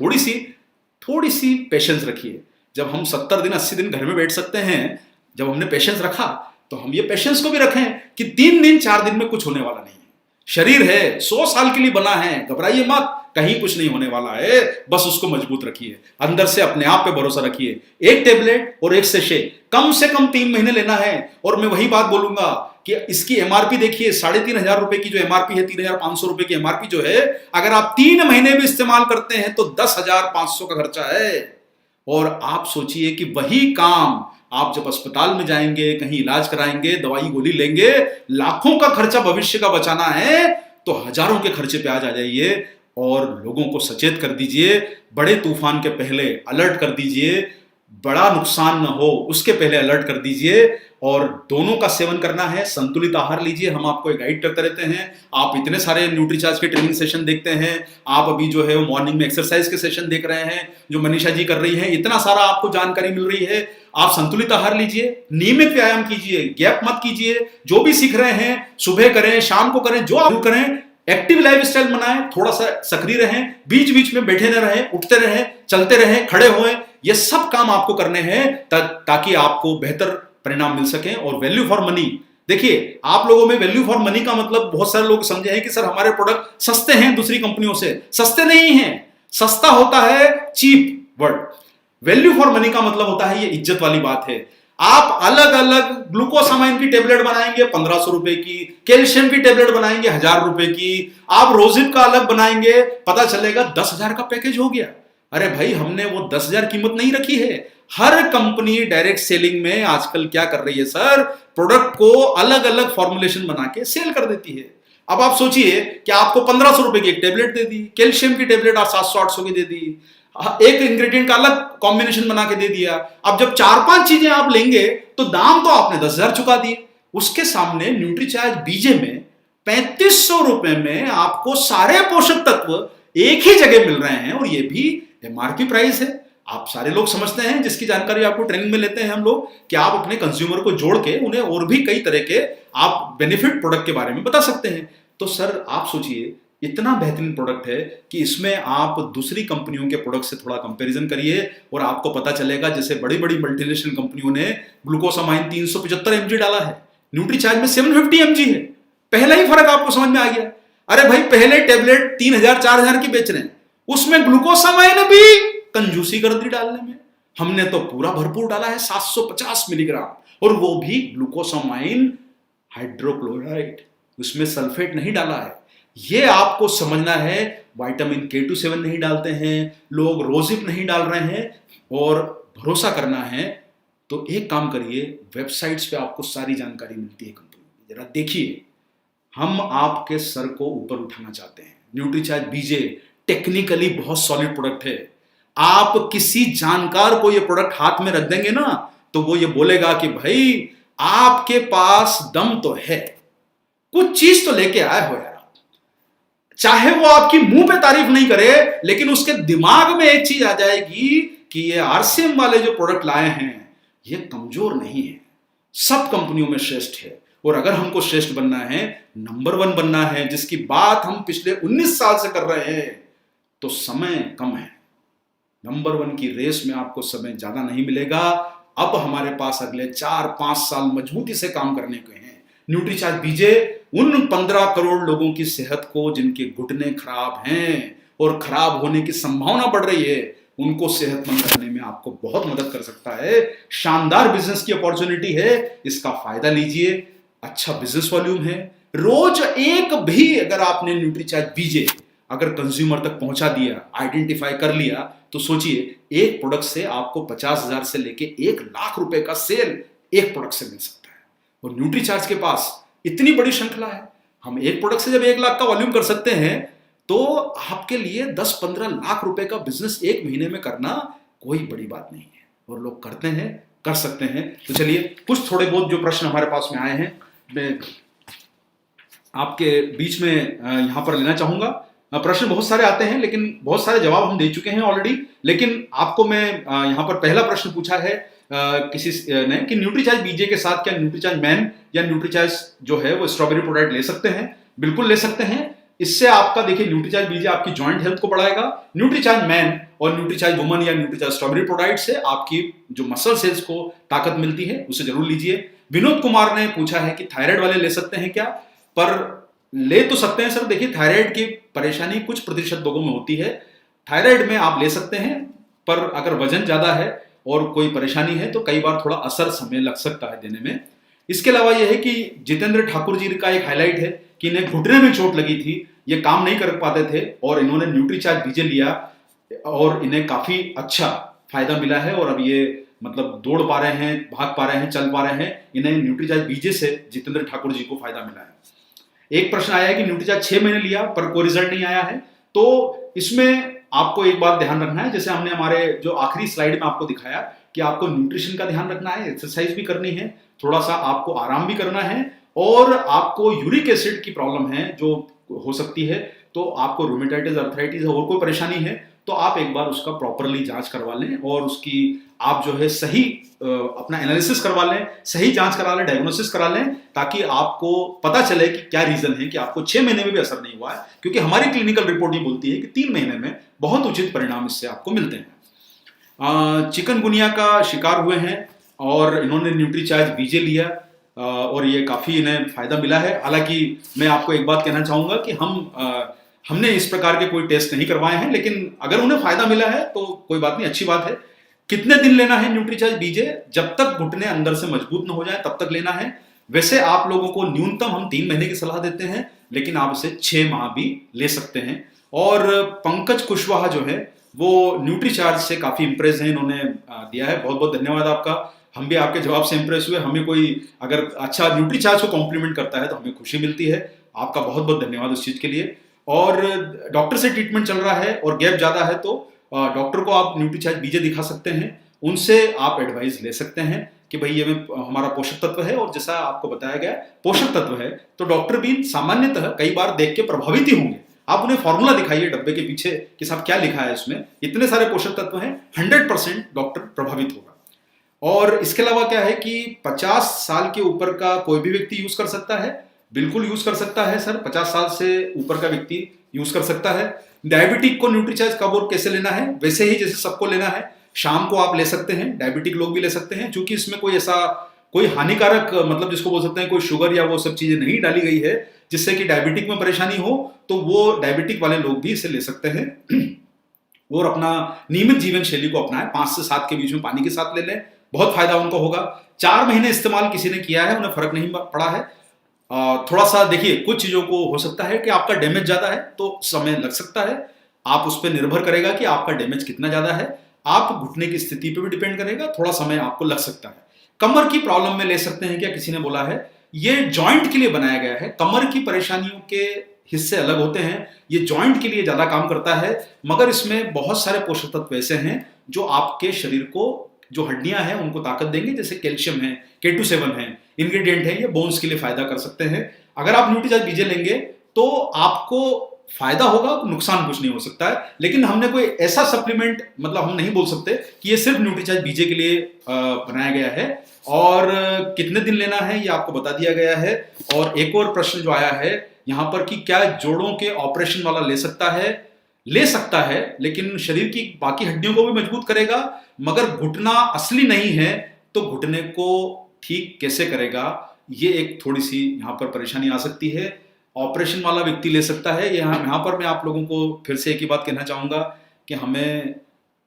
थोड़ी सी पेशेंस रखिए। जब हम 70 दिन 80 दिन घर में बैठ सकते हैं, जब हमने पेशेंस रखा तो हम ये पेशेंस को भी रखें कि 3 दिन 4 दिन में कुछ होने वाला नहीं है। शरीर है 100 साल के लिए बना है, घबराइए मत, कहीं कुछ नहीं होने वाला है। बस उसको मजबूत रखिए, अंदर से अपने आप पे भरोसा रखिए। 1 टेबलेट और 1 सेशे कम से कम 3 महीने लेना है। और मैं वही बात बोलूंगा कि इसकी एमआरपी देखिए, 3,500 रुपए की जो एमआरपी है, 3,500 रुपए की एमआरपी जो है, अगर आप 3 महीने में इस्तेमाल करते हैं तो 10,500 का खर्चा है। और आप सोचिए कि वही काम आप जब अस्पताल में जाएंगे, कहीं इलाज कराएंगे, दवाई गोली लेंगे, लाखों का खर्चा भविष्य का बचाना है तो हजारों के खर्चे पे आज आ जाइए। और लोगों को सचेत कर दीजिए, बड़े तूफान के पहले अलर्ट कर दीजिए, बड़ा नुकसान न हो उसके पहले अलर्ट कर दीजिए। और दोनों का सेवन करना है, संतुलित आहार लीजिए। हम आपको गाइड करते रहते हैं। आप इतने सारे न्यूट्रीचार्ज के ट्रेनिंग सेशन देखते हैं, आप अभी जो है मॉर्निंग में एक्सरसाइज के सेशन देख रहे हैं जो मनीषा जी कर रही हैं, इतना सारा आपको जानकारी मिल रही है। आप संतुलित आहार लीजिए, नियमित व्यायाम कीजिए, गैप मत कीजिए। जो भी सीख रहे हैं सुबह करें, शाम को करें, जो आप करें, एक्टिव लाइफस्टाइल बनाएं, थोड़ा सा सक्रिय रहें, बीच बीच में बैठे न रहें, उठते रहें, चलते रहें, खड़े हुए। ये सब काम आपको करने हैं ताकि आपको बेहतर परिणाम मिल सके। और वैल्यू फॉर मनी, देखिए आप लोगों में वैल्यू फॉर मनी का मतलब बहुत सारे लोग समझे हैं कि सर हमारे प्रोडक्ट सस्ते हैं दूसरी कंपनियों से। सस्ते नहीं हैं, सस्ता होता है cheap word. Value for money का मतलब होता है ये इज्जत वाली बात है। आप अलग अलग ग्लूकोसामाइन की टेबलेट बनाएंगे 1500 रुपए की, कैल्शियम की टेबलेट बनाएंगे 1000 रुपए की, आप रोजिप का अलग बनाएंगे, पता चलेगा 10,000 का पैकेज हो गया। अरे भाई हमने वो 10,000 कीमत नहीं रखी है। हर कंपनी डायरेक्ट सेलिंग में आजकल क्या कर रही है सर, प्रोडक्ट को अलग अलग फॉर्मुलेशन बना के सेल कर देती है। अब आप सोचिए कि आपको 1500 रुपए की एक टेबलेट दे दी, कैल्शियम की टेबलेट 700-800 की दे दी, एक इंग्रेडिएंट का अलग कॉम्बिनेशन बना के दे दिया। अब जब 4-5 चीजें आप लेंगे तो दाम तो आपने 10,000 चुका दिए। उसके सामने न्यूट्रीचार्ज बीजे में 3500 रुपए में आपको सारे पोषक तत्व एक ही जगह मिल रहे हैं और ये भी एमआरपी प्राइस है। आप सारे लोग समझते हैं, जिसकी जानकारी आपको ट्रेनिंग में लेते हैं हम लोग, कि आप अपने कंज्यूमर को जोड़ के उन्हें और भी कई तरह के आप बेनिफिट प्रोडक्ट के बारे में बता सकते हैं। तो सर आप सोचिए, इतना बेहतरीन प्रोडक्ट है कि इसमें आप दूसरी कंपनियों के प्रोडक्ट से थोड़ा कंपैरिजन करिए और आपको पता चलेगा। जैसे बड़ी बड़ी मल्टीनेशनल कंपनियों ने ग्लूकोसामाइन 375 mg डाला है, न्यूट्रीचार्ज में 750 mg है। पहला ही फर्क आपको समझ में आ गया। अरे भाई पहले टेबलेट 3,000-4,000 की बेच रहे हैं, उसमें ग्लूकोसामाइन भी कंजूसी कर दी डालने में। हमने तो पूरा भरपूर डाला है 750 मिलीग्राम, और वो भी ग्लूकोसामाइन हाइड्रोक्लोराइड, उसमें सल्फेट नहीं डाला है। ये आपको समझना है। विटामिन K27 नहीं डालते हैं लोग, रोजिप नहीं डाल रहे हैं, और भरोसा करना है तो एक काम करिए, वेबसाइट्स पे आपको सारी जानकारी मिलती है कंपनी की, जरा देखिए। हम आपके सर को ऊपर उठाना चाहते हैं। न्यूट्रीचार्ज बीजे टेक्निकली बहुत सॉलिड प्रोडक्ट है। आप किसी जानकार को ये प्रोडक्ट हाथ में रख देंगे ना तो वो ये बोलेगा कि भाई आपके पास दम तो है, कुछ चीज तो लेके आए हो यार। चाहे वो आपकी मुंह पे तारीफ नहीं करे, लेकिन उसके दिमाग में एक चीज आ जाएगी कि ये आरसीएम वाले जो प्रोडक्ट लाए हैं ये कमजोर नहीं है, सब कंपनियों में श्रेष्ठ है। और अगर हमको श्रेष्ठ बनना है, नंबर 1 बनना है, जिसकी बात हम पिछले 19 साल से कर रहे हैं, तो समय कम है। नंबर 1 की रेस में आपको समय ज्यादा नहीं मिलेगा। अब हमारे पास अगले 4-5 साल मजबूती से काम करने के हैं। न्यूट्रीचार्ज बीजे उन 15 करोड़ लोगों की सेहत को, जिनके घुटने खराब हैं और खराब होने की संभावना बढ़ रही है, उनको सेहतमंद करने में आपको बहुत मदद कर सकता है। शानदार बिजनेस की अपॉर्चुनिटी है, इसका फायदा लीजिए। अच्छा बिजनेस वॉल्यूम है। रोज एक भी अगर आपने न्यूट्रीचार्ज बीजे अगर कंज्यूमर तक पहुंचा दिया, आइडेंटिफाई कर लिया, तो सोचिए एक प्रोडक्ट से आपको 50,000 से लेके 1 लाख रुपए का सेल एक प्रोडक्ट से मिल सकता है। और न्यूट्रीचार्ज के पास इतनी बड़ी श्रृंखला है। हम एक प्रोडक्ट से जब 1 लाख का वॉल्यूम कर सकते हैं, तो आपके लिए 10-15 लाख रुपए का बिजनेस एक महीने में करना कोई बड़ी बात नहीं है। और लोग करते हैं, कर सकते हैं। तो चलिए कुछ थोड़े बहुत जो प्रश्न हमारे पास में आए हैं, मैं आपके बीच में यहां पर लेना चाहूंगा। प्रश्न बहुत सारे आते हैं, लेकिन बहुत सारे जवाब हम दे चुके हैं ऑलरेडी। लेकिन आपको मैं यहां पर पहला प्रश्न पूछा है किसी ने कि न्यूट्रीचार्ज बीजे के साथ क्या न्यूट्रीचार्ज मैन या न्यूट्रीचार्ज जो है वो स्ट्रॉबेरी प्रोडक्ट ले सकते हैं? बिल्कुल ले सकते हैं। इससे आपका देखिए न्यूट्रीचार्ज बीजे आपकी जॉइंट हेल्थ को बढ़ाएगा। न्यूट्रीचार्ज मैन और न्यूट्रीचार्ज वुमन या न्यूट्रीचार्ज स्ट्रॉबेरी प्रोडक्ट से आपकी जो मसल सेल्स को ताकत मिलती है, उसे जरूर लीजिए। विनोद कुमार ने पूछा है कि थायराइड वाले ले सकते हैं क्या? पर ले तो सकते हैं सर। देखिए थायराइड की परेशानी कुछ प्रतिशत लोगों में होती है। थायराइड में आप ले सकते हैं, पर अगर वजन ज्यादा है और कोई परेशानी है तो कई बार थोड़ा असर समय लग सकता है देने में। इसके अलावा यह है कि जितेंद्र ठाकुर जी का एक हाईलाइट है कि इन्हें घुटने में चोट लगी थी, ये काम नहीं कर पाते थे और इन्होंने न्यूट्रीचार्ज बीजे लिया और इन्हें काफी अच्छा फायदा मिला है। और अब ये मतलब दौड़ पा रहे हैं, भाग पा रहे हैं, चल पा रहे हैं। इन्हें न्यूट्रीचार्ज बीजे से जितेंद्र ठाकुर जी को फायदा मिला है। एक प्रश्न आया है कि न्यूट्रीचार्ज 6 महीने लिया पर कोई रिजल्ट नहीं आया है। तो इसमें आपको एक बात ध्यान रखना है, जैसे हमने हमारे जो आखिरी स्लाइड में आपको दिखाया कि आपको न्यूट्रिशन का ध्यान रखना है, एक्सरसाइज भी करनी है, थोड़ा सा आपको आराम भी करना है, और आपको यूरिक एसिड की प्रॉब्लम है जो हो सकती है, तो आपको रूमेटाइटिस, अर्थराइटिस और कोई परेशानी है तो आप एक बार उसका प्रॉपरली जांच करवा लें और उसकी आप जो है सही अपना एनालिसिस करवा लें, सही जांच करा लें, डायग्नोसिस करा लें, ताकि आपको पता चले कि क्या रीजन है कि आपको 6 महीने में भी असर नहीं हुआ है। क्योंकि हमारी क्लिनिकल रिपोर्ट ये बोलती है कि 3 महीने में बहुत उचित परिणाम इससे आपको मिलते हैं। चिकनगुनिया का शिकार हुए हैं और इन्होंने न्यूट्रीचार्ज बीजे लिया और ये काफी इन्हें फायदा मिला है। हालांकि मैं आपको एक बात कहना चाहूंगा कि हमने इस प्रकार के कोई टेस्ट नहीं करवाए हैं, लेकिन अगर उन्हें फायदा मिला है तो कोई बात नहीं, अच्छी बात है। कितने दिन लेना है न्यूट्रीचार्ज बीजे? जब तक घुटने अंदर से मजबूत न हो जाए तब तक लेना है। वैसे आप लोगों को न्यूनतम हम 3 महीने की सलाह देते हैं, लेकिन आप इसे 6 माह भी ले सकते हैं। और पंकज कुशवाहा जो है वो न्यूट्रीचार्ज से काफी इंप्रेस है, इन्होंने दिया है। बहुत बहुत धन्यवाद आपका। हम भी आपके जवाब से इंप्रेस हुए। हमें कोई अगर अच्छा न्यूट्रीचार्ज को कॉम्प्लीमेंट करता है तो हमें खुशी मिलती है। आपका बहुत बहुत धन्यवाद उस चीज के लिए। और डॉक्टर से ट्रीटमेंट चल रहा है और गैप ज्यादा है तो डॉक्टर को आप न्यूट्रीचार्ज बीजे दिखा सकते हैं, उनसे आप एडवाइस ले सकते हैं कि भाई ये हमारा पोषक तत्व है और जैसा आपको बताया गया पोषक तत्व है, तो डॉक्टर भी सामान्यतः कई बार देख के प्रभावित ही होंगे। आप उन्हें फॉर्मूला दिखाइए डब्बे के पीछे कि साहब क्या लिखा है इसमें, इतने सारे पोषक तत्व हैं, 100% डॉक्टर प्रभावित होगा। और इसके अलावा क्या है कि 50 साल के ऊपर का कोई भी व्यक्ति यूज कर सकता है, बिल्कुल यूज कर सकता है सर। 50 साल से ऊपर का व्यक्ति यूज कर सकता है। डायबिटिक को न्यूट्रीचार्ज कब और कैसे लेना है? वैसे ही जैसे सबको लेना है, शाम को आप ले सकते हैं, डायबिटिक लोग भी ले सकते हैं, क्योंकि इसमें कोई ऐसा कोई हानिकारक मतलब जिसको बोल सकते हैं कोई शुगर या वो सब चीजें नहीं डाली गई है जिससे कि डायबिटिक में परेशानी हो, तो वो डायबिटिक वाले लोग भी इसे ले सकते हैं और अपना नियमित जीवन शैली को अपनाएं। 5 से 7 के बीच में पानी के साथ ले लें, बहुत फायदा उनको होगा। 4 महीने इस्तेमाल किसी ने किया है, उन्हें फर्क नहीं पड़ा है। थोड़ा सा देखिए, कुछ चीजों को हो सकता है कि आपका डैमेज ज्यादा है तो समय लग सकता है। आप उस पर निर्भर करेगा कि आपका डैमेज कितना ज्यादा है, आप घुटने की स्थिति पे भी डिपेंड करेगा, थोड़ा समय आपको लग सकता है। कमर की प्रॉब्लम में ले सकते हैं क्या, किसी ने बोला है। ये जॉइंट के लिए बनाया गया है, कमर की परेशानियों के हिस्से अलग होते हैं, ये जॉइंट के लिए ज्यादा काम करता है, मगर इसमें बहुत सारे पोषक तत्व ऐसे हैं जो आपके शरीर को, जो हड्डियां हैं उनको ताकत देंगे, जैसे कैल्शियम है, K27 है, इंग्रेडिएंट है, ये बोन्स के लिए फायदा कर सकते हैं। अगर आप न्यूट्रीचार्ज बीजे लेंगे तो आपको फायदा होगा, नुकसान कुछ नहीं हो सकता है। लेकिन हमने कोई ऐसा सप्लीमेंट मतलब हम नहीं बोल सकते कि ये सिर्फ न्यूट्रीचार्ज बीजे के लिए बनाया गया है, और कितने दिन लेना है ये आपको बता दिया गया है। और एक और प्रश्न जो आया है यहाँ पर कि क्या जोड़ों के ऑपरेशन वाला ले सकता है, लेकिन शरीर की बाकी हड्डियों को भी मजबूत करेगा, मगर घुटना असली नहीं है तो घुटने को ठीक कैसे करेगा, ये एक थोड़ी सी यहाँ पर परेशानी आ सकती है। ऑपरेशन वाला व्यक्ति ले सकता है। यहाँ पर मैं आप लोगों को फिर से एक ही बात कहना चाहूँगा कि हमें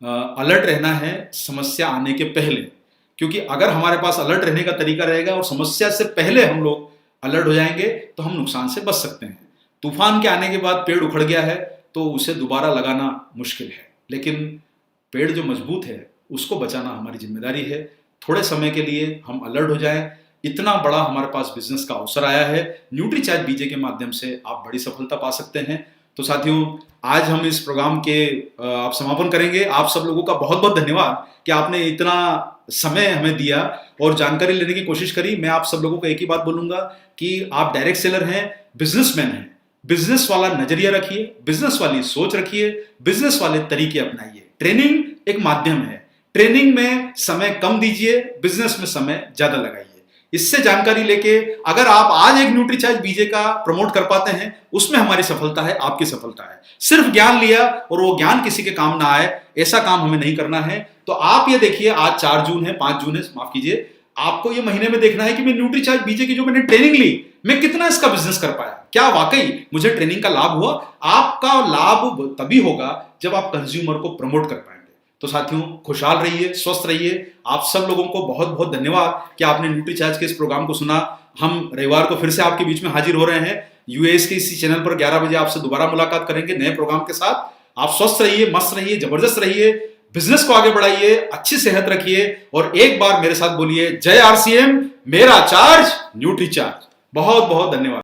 अलर्ट रहना है समस्या आने के पहले, क्योंकि अगर हमारे पास अलर्ट रहने का तरीका रहेगा और समस्या से पहले हम लोग अलर्ट हो जाएंगे तो हम नुकसान से बच सकते हैं। तूफान के आने के बाद पेड़ उखड़ गया है तो उसे दोबारा लगाना मुश्किल है, लेकिन पेड़ जो मजबूत है उसको बचाना हमारी जिम्मेदारी है। थोड़े समय के लिए हम अलर्ट हो जाएं। इतना बड़ा हमारे पास बिजनेस का अवसर आया है, न्यूट्रीचार्ज बीजे के माध्यम से आप बड़ी सफलता पा सकते हैं। तो साथियों, आज हम इस प्रोग्राम के आप समापन करेंगे। आप सब लोगों का बहुत बहुत धन्यवाद कि आपने इतना समय हमें दिया और जानकारी लेने की कोशिश करी। मैं आप सब लोगों को एक ही बात बोलूंगा कि आप डायरेक्ट सेलर हैं, बिजनेसमैन हैं, बिजनेस वाला नजरिया रखिए, बिजनेस वाली सोच रखिए, बिजनेस वाले तरीके अपनाइए। ट्रेनिंग एक माध्यम है, ट्रेनिंग में समय कम दीजिए, बिजनेस में समय ज्यादा लगाइए। इससे जानकारी लेके अगर आप आज एक न्यूट्रीचार्ज बीजे का प्रमोट कर पाते हैं, उसमें हमारी सफलता है, आपकी सफलता है। सिर्फ ज्ञान लिया और वो ज्ञान किसी के काम ना आए, ऐसा काम हमें नहीं करना है। तो आप ये देखिए, आज 4 जून है, 5 जून है, माफ कीजिए, आपको ये महीने में देखना है कि मैं न्यूट्रीचार्ज बीजे की जो मैंने ट्रेनिंग ली, मैं कितना इसका बिजनेस कर पाया, क्या वाकई मुझे ट्रेनिंग का लाभ हुआ। आपका लाभ तभी होगा जब आप कंज्यूमर को प्रमोट कर पाएंगे। तो साथियों, खुशहाल रहिए, स्वस्थ रहिए। आप सब लोगों को बहुत बहुत धन्यवाद कि आपने न्यूट्रीचार्ज के इस प्रोग्राम को सुना। हम रविवार को फिर से आपके बीच में हाजिर हो रहे हैं यूएस के इसी चैनल पर 11 बजे आपसे दोबारा मुलाकात करेंगे नए प्रोग्राम के साथ। आप स्वस्थ रहिए, मस्त रहिए, जबरदस्त रहिए, बिजनेस को आगे बढ़ाइए, अच्छी सेहत रखिए और एक बार मेरे साथ बोलिए, जय आरसीएम, मेरा चार्ज न्यूट्रीचार्ज। बहुत बहुत धन्यवाद।